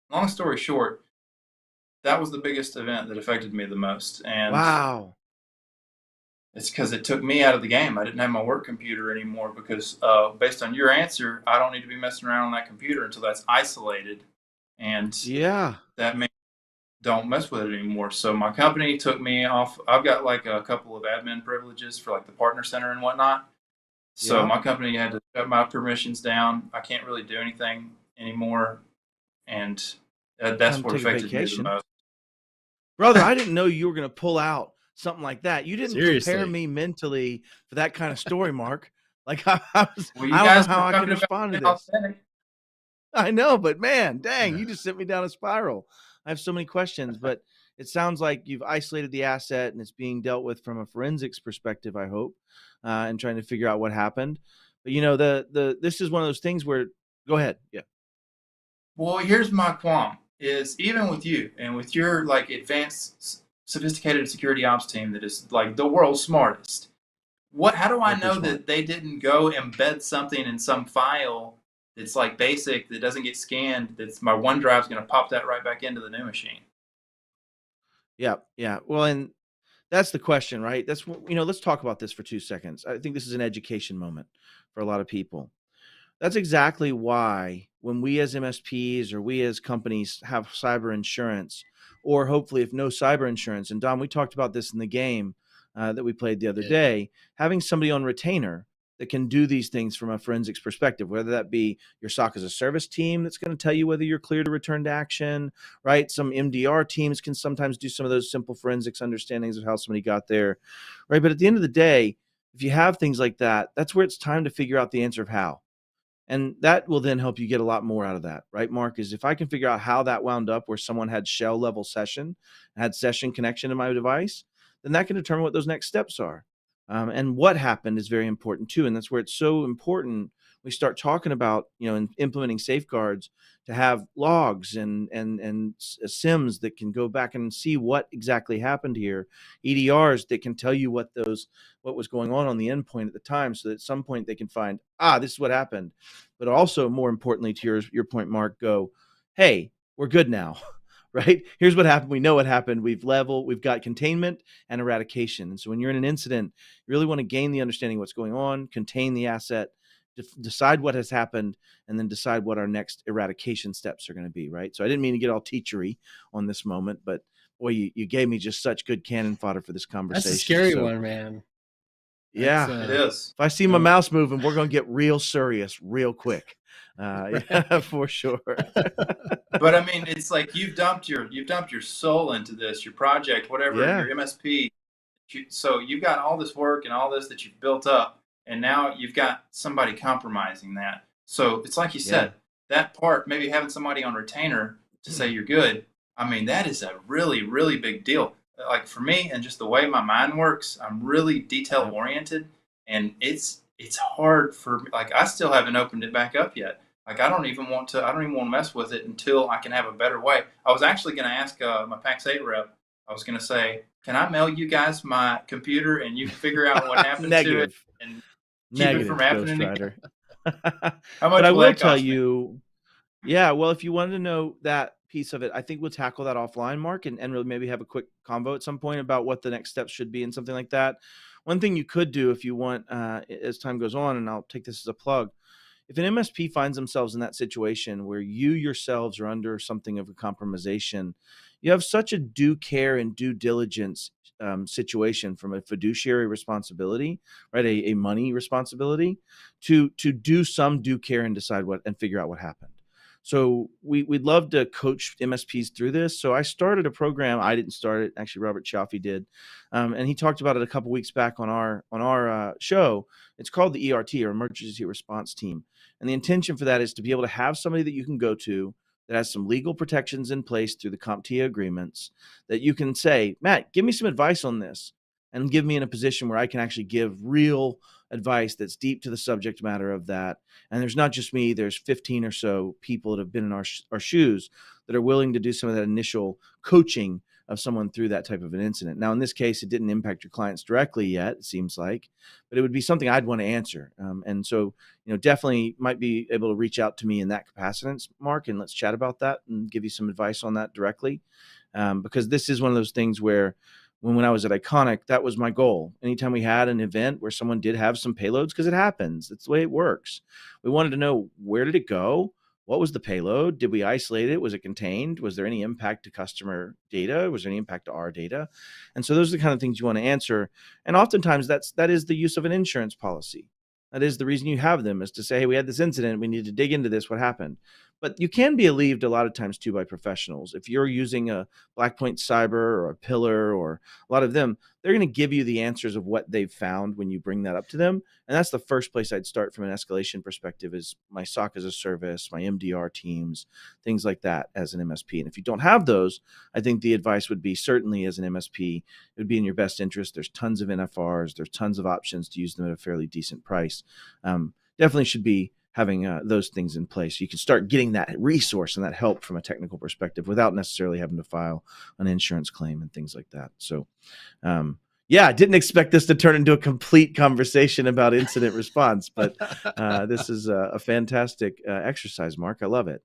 long story short, that was the biggest event that affected me the most. And wow. It's because it took me out of the game. I didn't have my work computer anymore because based on your answer, I don't need to be messing around on that computer until that's isolated. And that means don't mess with it anymore. So my company took me off. I've got like a couple of admin privileges for like the partner center and whatnot. So my company had to shut my permissions down. I can't really do anything anymore. And that's what affected me the most. Brother, I didn't know you were going to pull out something like that. You didn't Seriously. prepare me mentally for that kind of story, Mark. Like I don't know how I can respond to this. Authentic. I know, but man, dang, you just sent me down a spiral. I have so many questions, but it sounds like you've isolated the asset and it's being dealt with from a forensics perspective, I hope, and trying to figure out what happened. But you know, this is one of those things where, go ahead. Yeah. Well, here's my qualm is even with you and with your like advanced, sophisticated security ops team that is like the world's smartest. How do I know that they didn't go embed something in some file that's like basic that doesn't get scanned? That's my OneDrive's going to pop that right back into the new machine. Yeah. Well, and that's the question, right? That's what, let's talk about this for 2 seconds. I think this is an education moment for a lot of people. That's exactly why when we as MSPs or we as companies have cyber insurance, or hopefully if no cyber insurance, and Dom, we talked about this in the game that we played the other day, having somebody on retainer that can do these things from a forensics perspective, whether that be your SOC as a service team that's going to tell you whether you're clear to return to action, right? Some MDR teams can sometimes do some of those simple forensics understandings of how somebody got there, right? But at the end of the day, if you have things like that, that's where it's time to figure out the answer of how. And that will then help you get a lot more out of that, right, Mark? Is if I can figure out how that wound up where someone had shell level session, had session connection to my device, then that can determine what those next steps are. And what happened is very important too. And that's where it's so important we start talking about, in implementing safeguards to have logs and SIMs that can go back and see what exactly happened here, EDRs that can tell you what was going on the endpoint at the time, so that at some point they can find, this is what happened. But also, more importantly, to your point, Mark, go, hey, we're good now. Right? Here's what happened. We know what happened. We've got containment and eradication. And so when you're in an incident, you really want to gain the understanding of what's going on, contain the asset, decide what has happened, and then decide what our next eradication steps are going to be, right? So I didn't mean to get all teachery on this moment, but boy, you gave me just such good cannon fodder for this conversation. That's a scary one, man. Yeah, it is. If I see my mouse moving, we're going to get real serious real quick. Yeah, for sure. But I mean, it's like you've dumped your soul into this, your project, whatever, your MSP. So you've got all this work and all this that you've built up, and now you've got somebody compromising that. So it's like you said, that part, maybe having somebody on retainer to say you're good. I mean, that is a really, really big deal. Like for me, and just the way my mind works, I'm really detail oriented, and it's hard for me. Like I still haven't opened it back up yet. Like I don't even want to mess with it until I can have a better way. I was actually going to ask my PAX 8 rep. I was going to say, can I mail you guys my computer and you figure out what happened to it and keep it from happening again? How much but I will that tell cost me? you, well, if you wanted to know that piece of it, I think we'll tackle that offline, Mark, and really maybe have a quick convo at some point about what the next steps should be and something like that. One thing you could do if you want, as time goes on, and I'll take this as a plug, if an MSP finds themselves in that situation where you yourselves are under something of a compromisation, you have such a due care and due diligence situation from a fiduciary responsibility, right? A money responsibility to do some due care and decide and figure out what happened. So we'd love to coach MSPs through this. So I started a program. I didn't start it. Actually, Robert Chaffee did. And he talked about it a couple weeks back on our show. It's called the ERT, or Emergency Response Team. And the intention for that is to be able to have somebody that you can go to that has some legal protections in place through the CompTIA agreements that you can say, Matt, give me some advice on this, and give me in a position where I can actually give real advice that's deep to the subject matter of that. And there's not just me, there's 15 or so people that have been in our shoes that are willing to do some of that initial coaching of someone through that type of an incident. Now, in this case, it didn't impact your clients directly yet, it seems like, but it would be something I'd want to answer. And so, definitely might be able to reach out to me in that capacity, Mark, and let's chat about that and give you some advice on that directly. Because this is one of those things where when I was at Iconic, that was my goal. Anytime we had an event where someone did have some payloads, because it happens, that's the way it works. We wanted to know, where did it go? What was the payload? Did we isolate it? Was it contained? Was there any impact to customer data? Was there any impact to our data? And so those are the kind of things you want to answer. And oftentimes that is the use of an insurance policy. That is the reason you have them, is to say, hey, we had this incident. We need to dig into this. What happened? But you can be relieved a lot of times too by professionals. If you're using a Blackpoint Cyber or a Pillar or a lot of them, they're going to give you the answers of what they've found when you bring that up to them. And that's the first place I'd start from an escalation perspective, is my SOC as a service, my MDR teams, things like that as an MSP. And if you don't have those, I think the advice would be, certainly as an MSP, it would be in your best interest. There's tons of NFRs. There's tons of options to use them at a fairly decent price. Definitely should be having those things in place. You can start getting that resource and that help from a technical perspective without necessarily having to file an insurance claim and things like that. So, I didn't expect this to turn into a complete conversation about incident response, but this is a fantastic exercise, Mark. I love it.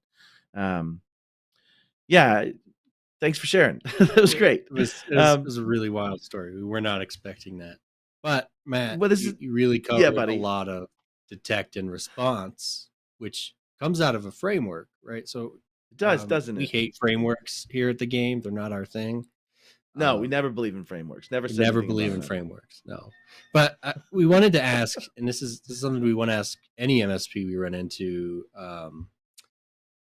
Thanks for sharing. That was great. It was a really wild story. We were not expecting that. But Matt, you really covered a lot of detect and response, which comes out of a framework, right? So it does, doesn't it? We hate frameworks here at the game. They're not our thing. No, we never believe in frameworks. Never believe in frameworks. No, but we wanted to ask, and this is something we want to ask any MSP we run into.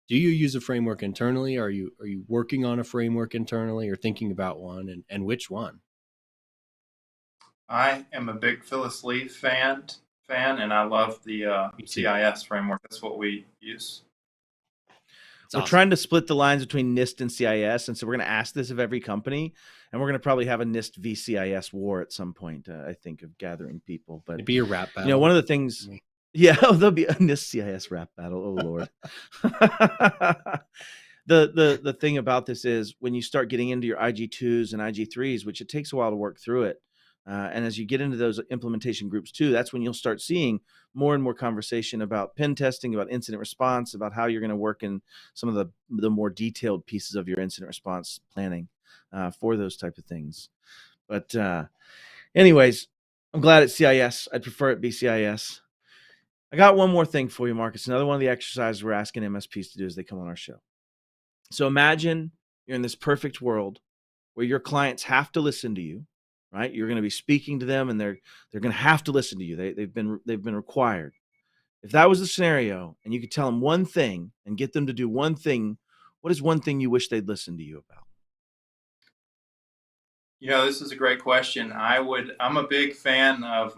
Do you use a framework internally? Are you working on a framework internally, or thinking about one, and which one? I am a big Phyllis Lee fan, and I love the CIS framework. That's what we use. We're trying to split the lines between NIST and CIS, and so we're going to ask this of every company, and we're going to probably have a NIST v CIS war at some point. I think, of gathering people, but it'd be a rap battle. One of the things, there'll be a NIST CIS rap battle. Oh Lord. The thing about this is, when you start getting into your IG2s and IG3s, which it takes a while to work through it. And as you get into those implementation groups too, that's when you'll start seeing more and more conversation about pen testing, about incident response, about how you're going to work in some of the more detailed pieces of your incident response planning for those type of things. But anyways, I'm glad it's CIS. I'd prefer it be CIS. I got one more thing for you, Marcus. Another one of the exercises we're asking MSPs to do as they come on our show. So imagine you're in this perfect world where your clients have to listen to you. Right, you're going to be speaking to them, and they're going to have to listen to you. They've been required. If that was the scenario, and you could tell them one thing and get them to do one thing, what is one thing you wish they'd listen to you about? This is a great question. I'm a big fan of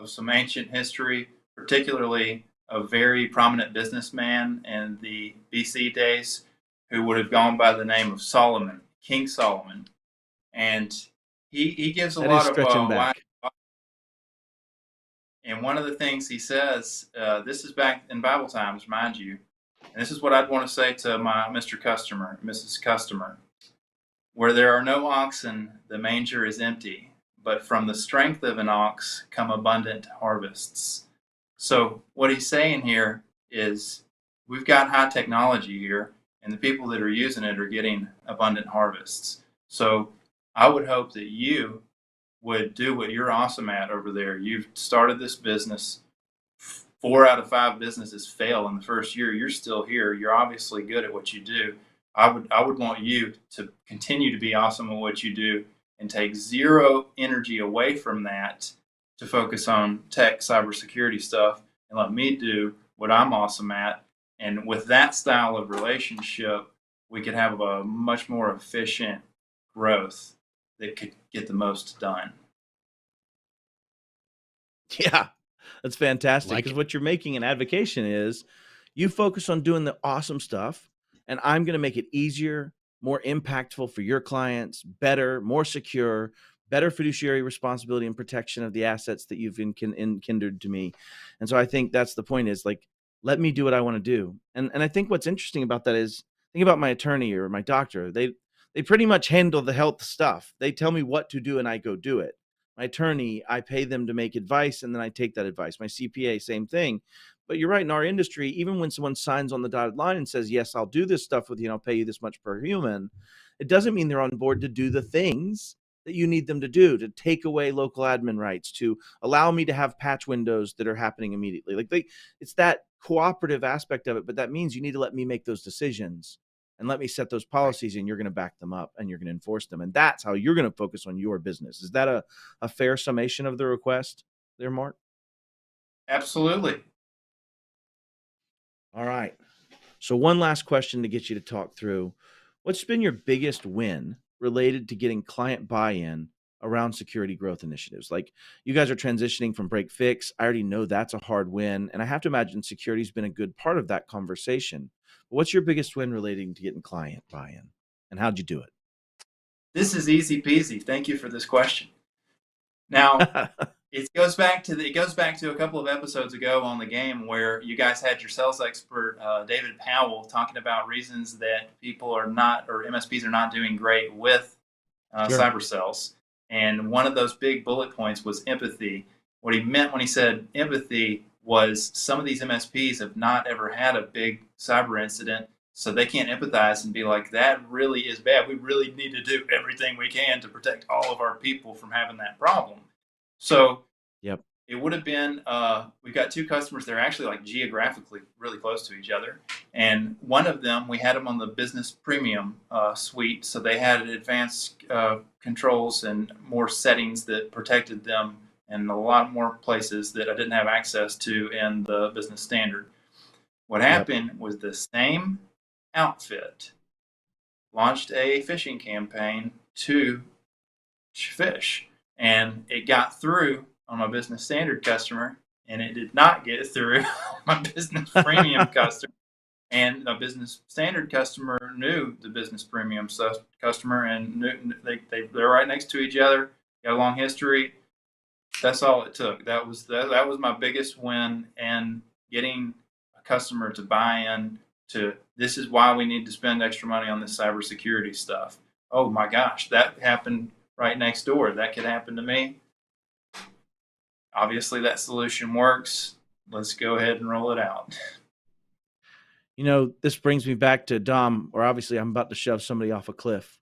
some ancient history, particularly a very prominent businessman in the BC days who would have gone by the name of Solomon, King Solomon, and he gives a lot of wise, and one of the things he says, this is back in Bible times, mind you, and this is what I'd want to say to my Mr. Customer, Mrs. Customer: where there are no oxen, the manger is empty, but from the strength of an ox come abundant harvests. So what he's saying here is, we've got high technology here, and the people that are using it are getting abundant harvests. So I would hope that you would do what you're awesome at over there. You've started this business. 4 out of 5 businesses fail in the first year. You're still here. You're obviously good at what you do. I would want you to continue to be awesome at what you do and take zero energy away from that to focus on tech, cybersecurity stuff, and let me do what I'm awesome at. And with that style of relationship, we could have a much more efficient growth that could get the most done. Yeah, that's fantastic. Because what you're making an advocation is, you focus on doing the awesome stuff, and I'm going to make it easier, more impactful for your clients, better, more secure, better fiduciary responsibility and protection of the assets that you've kindred to me. And so I think that's the point, is like, let me do what I want to do. And I think what's interesting about that is, think about my attorney or my doctor. They pretty much handle the health stuff. They tell me what to do and I go do it. My attorney, I pay them to make advice and then I take that advice. My CPA, same thing. But you're right, in our industry, even when someone signs on the dotted line and says, yes, I'll do this stuff with you and I'll pay you this much per human, it doesn't mean they're on board to do the things that you need them to do, to take away local admin rights, to allow me to have patch windows that are happening immediately. Like it's that cooperative aspect of it, but that means you need to let me make those decisions and let me set those policies, and you're going to back them up and you're going to enforce them. And that's how you're going to focus on your business. Is that a fair summation of the request there, Mark? Absolutely. All right. So one last question to get you to talk through. What's been your biggest win related to getting client buy-in around security growth initiatives? Like, you guys are transitioning from break fix. I already know that's a hard win. And I have to imagine security's been a good part of that conversation. But what's your biggest win relating to getting client buy-in? And how'd you do it? This is easy peasy. Thank you for this question. Now, it goes back to a couple of episodes ago on the game where you guys had your sales expert, David Powell, talking about reasons that people are not, or MSPs are not doing great with cyber sales. And one of those big bullet points was empathy. What he meant when he said empathy was some of these MSPs have not ever had a big cyber incident, so they can't empathize and be like, that really is bad. We really need to do everything we can to protect all of our people from having that problem. So it would have been, we've got two customers that are actually like geographically really close to each other. And one of them, we had them on the business premium suite. So they had advanced controls and more settings that protected them in a lot more places that I didn't have access to in the business standard. What happened was the same outfit launched a phishing campaign to phish, and it got through on my business standard customer, and it did not get through on my business premium customer. And the business standard customer knew the business premium customer, and knew, they're right next to each other, got a long history. That's all it took. That was my biggest win, and getting a customer to buy in to, this is why we need to spend extra money on this cybersecurity stuff. Oh my gosh, that happened right next door. That could happen to me. Obviously, that solution works. Let's go ahead and roll it out. You know, this brings me back to Dom, or obviously I'm about to shove somebody off a cliff,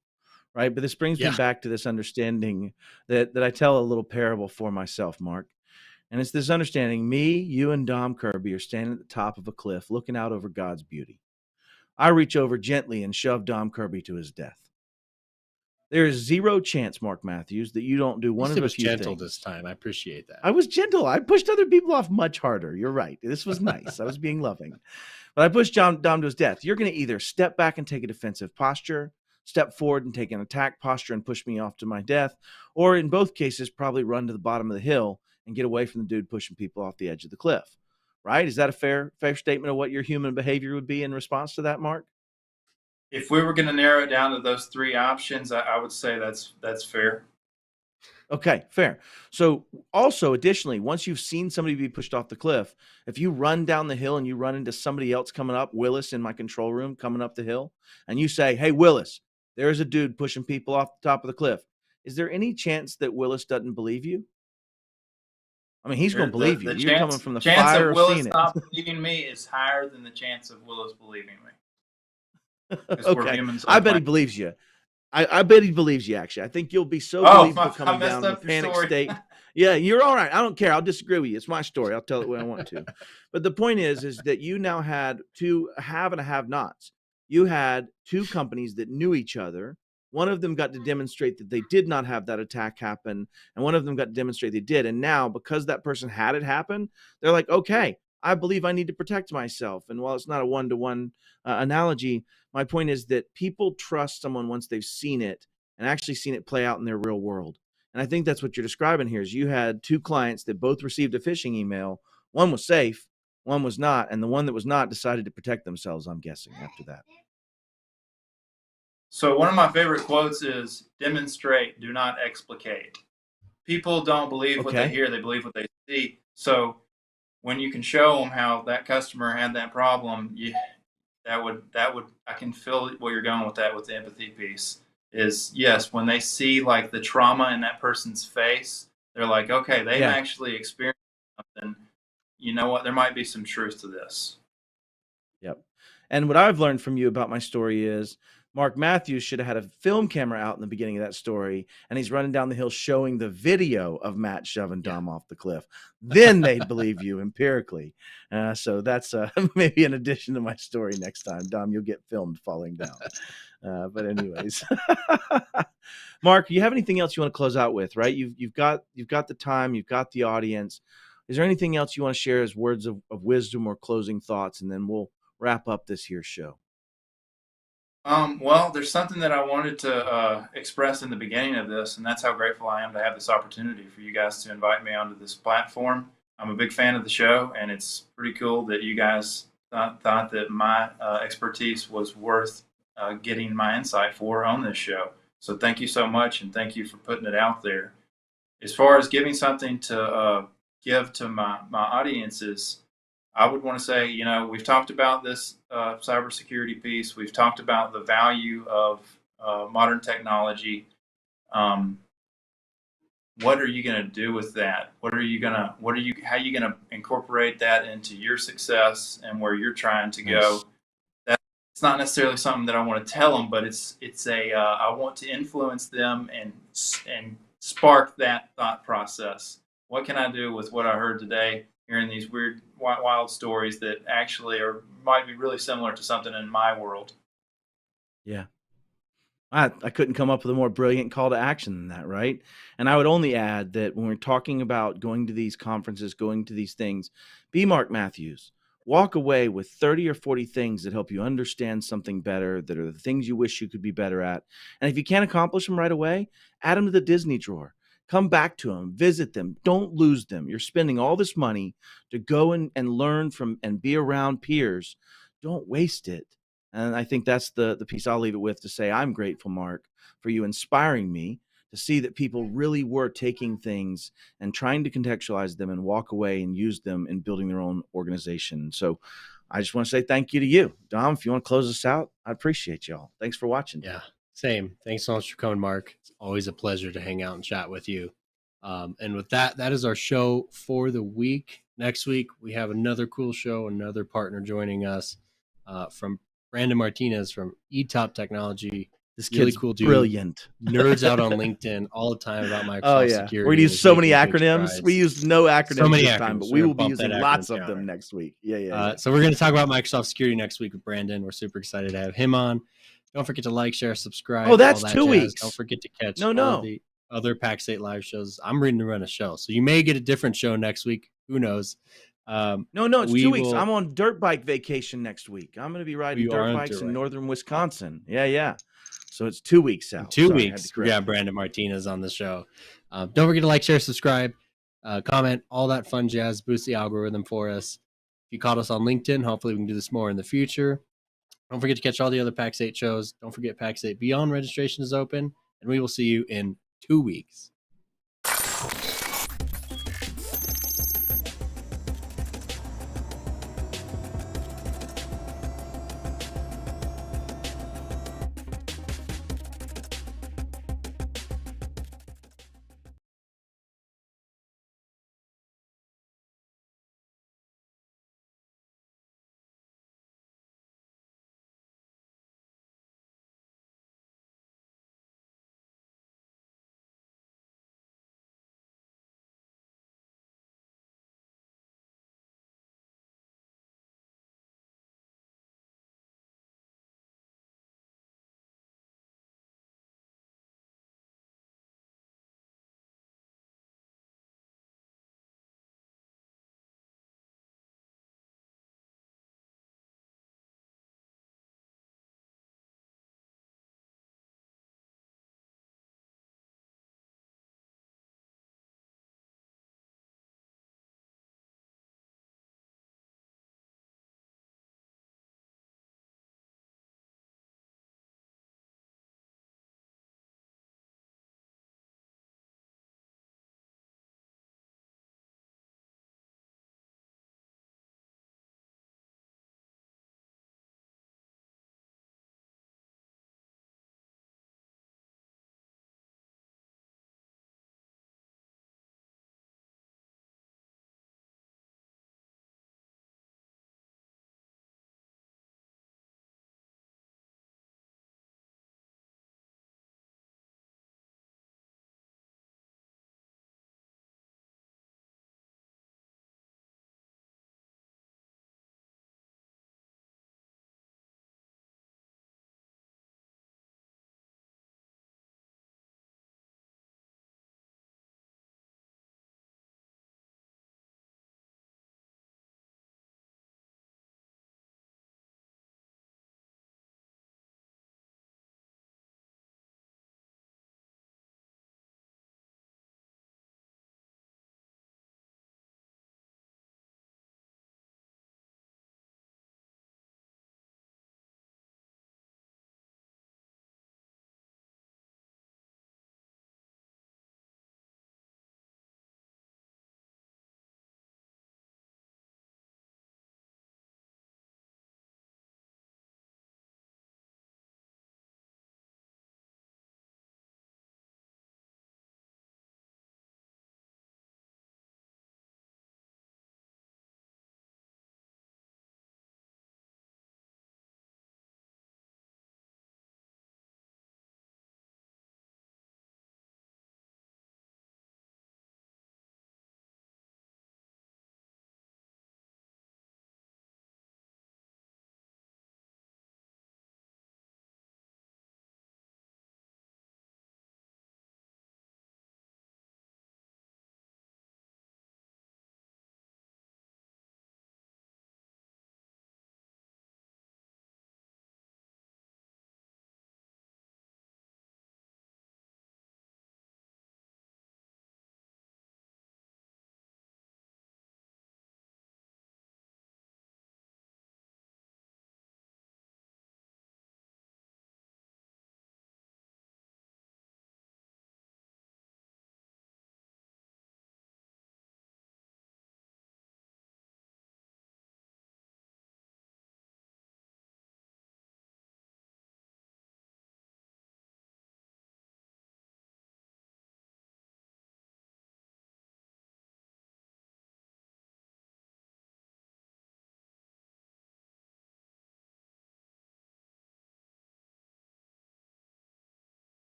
right? But this brings me back to this understanding that I tell a little parable for myself, Mark. And it's this understanding, me, you, and Dom Kirby are standing at the top of a cliff looking out over God's beauty. I reach over gently and shove Dom Kirby to his death. There is zero chance, Mark Matthews, that you don't do one of a few things. Gentle this time. I appreciate that. I was gentle. I pushed other people off much harder. You're right. This was nice. I was being loving. But I pushed Dom to his death. You're going to either step back and take a defensive posture, step forward and take an attack posture and push me off to my death, or in both cases, probably run to the bottom of the hill and get away from the dude pushing people off the edge of the cliff. Right? Is that a fair statement of what your human behavior would be in response to that, Mark? If we were going to narrow it down to those three options, I would say that's fair. Okay, fair. So also, additionally, once you've seen somebody be pushed off the cliff, if you run down the hill and you run into somebody else coming up, Willis in my control room coming up the hill, and you say, hey, Willis, there's a dude pushing people off the top of the cliff. Is there any chance that Willis doesn't believe you? I mean, he's going to believe you. You're coming from the fire of Willis seeing it. not believing me is higher than the chance of Willis believing me. Okay, I bet he believes you. I bet he believes you, actually. I think you'll be so believable coming down in the panic state. Yeah, you're all right. I don't care. I'll disagree with you. It's my story. I'll tell it when I want to. But the point is that you now had two have and a have-nots. You had two companies that knew each other. One of them got to demonstrate that they did not have that attack happen, and one of them got to demonstrate they did. And now, because that person had it happen, they're like, okay, I believe I need to protect myself. And while it's not a one-to-one analogy, my point is that people trust someone once they've seen it and actually seen it play out in their real world. And I think that's what you're describing here is you had two clients that both received a phishing email. One was safe, one was not. And the one that was not decided to protect themselves, I'm guessing, after that. So one of my favorite quotes is demonstrate, do not explicate. People don't believe what they hear, they believe what they see. So when you can show them how that customer had that problem, that would I can feel where you're going with that, with the empathy piece. Is yes, when they see like the trauma in that person's face, they're like, okay, they've actually experienced something. You know what? There might be some truth to this. Yep. And what I've learned from you about my story is Mark Matthews should have had a film camera out in the beginning of that story, and he's running down the hill showing the video of Matt shoving Dom off the cliff. Then they'd believe you empirically. So that's maybe an addition to my story next time. Dom, you'll get filmed falling down. But anyways, Mark, you have anything else you want to close out with? Right? You've got the time, you've got the audience. Is there anything else you want to share as words of wisdom or closing thoughts, and then we'll wrap up this here show? Well, there's something that I wanted to express in the beginning of this, and that's how grateful I am to have this opportunity for you guys to invite me onto this platform. I'm a big fan of the show, and it's pretty cool that you guys thought that my expertise was worth getting my insight for on this show. So thank you so much, and thank you for putting it out there. As far as giving something to give to my audiences, I would want to say, we've talked about this cybersecurity piece. We've talked about the value of modern technology. What are you going to do with that? How are you going to incorporate that into your success and where you're trying to go? It's not necessarily something that I want to tell them, but I want to influence them and spark that thought process. What can I do with what I heard today? Hearing these weird, wild stories that actually might be really similar to something in my world. Yeah. I couldn't come up with a more brilliant call to action than that, right? And I would only add that when we're talking about going to these conferences, going to these things, be Mark Matthews. Walk away with 30 or 40 things that help you understand something better, that are the things you wish you could be better at. And if you can't accomplish them right away, add them to the Disney drawer. Come back to them, visit them, don't lose them. You're spending all this money to go and learn from and be around peers. Don't waste it. And I think that's the piece I'll leave it with, to say I'm grateful, Mark, for you inspiring me to see that people really were taking things and trying to contextualize them and walk away and use them in building their own organization. So I just want to say thank you to you. Dom, if you want to close us out, I appreciate y'all. Thanks for watching. Yeah. Same. Thanks so much for coming, Mark. It's always a pleasure to hang out and chat with you. And with that is our show for the week. Next week, we have another cool show, another partner joining us from Brandon Martinez from eTop Technology. This really kid's cool dude. Brilliant. Nerds out on LinkedIn all the time about Microsoft Oh, yeah. security. We're going to use so many acronyms. We used no acronyms this time, but we will be using lots of them next week. Yeah. So we're going to talk about Microsoft security next week with Brandon. We're super excited to have him on. Don't forget to like, share, subscribe. Oh, that's 2 weeks. Don't forget to catch all the other Pack State live shows. I'm ready to run a show. So you may get a different show next week. Who knows? No, it's 2 weeks. I'm on dirt bike vacation next week. I'm going to be riding dirt bikes in northern Wisconsin. Yeah. So it's 2 weeks out. 2 weeks. We got Brandon Martinez on the show. Don't forget to like, share, subscribe, comment, all that fun jazz. Boost the algorithm for us. If you caught us on LinkedIn, hopefully we can do this more in the future. Don't forget to catch all the other PAX 8 shows. Don't forget PAX 8 Beyond registration is open, and we will see you in 2 weeks.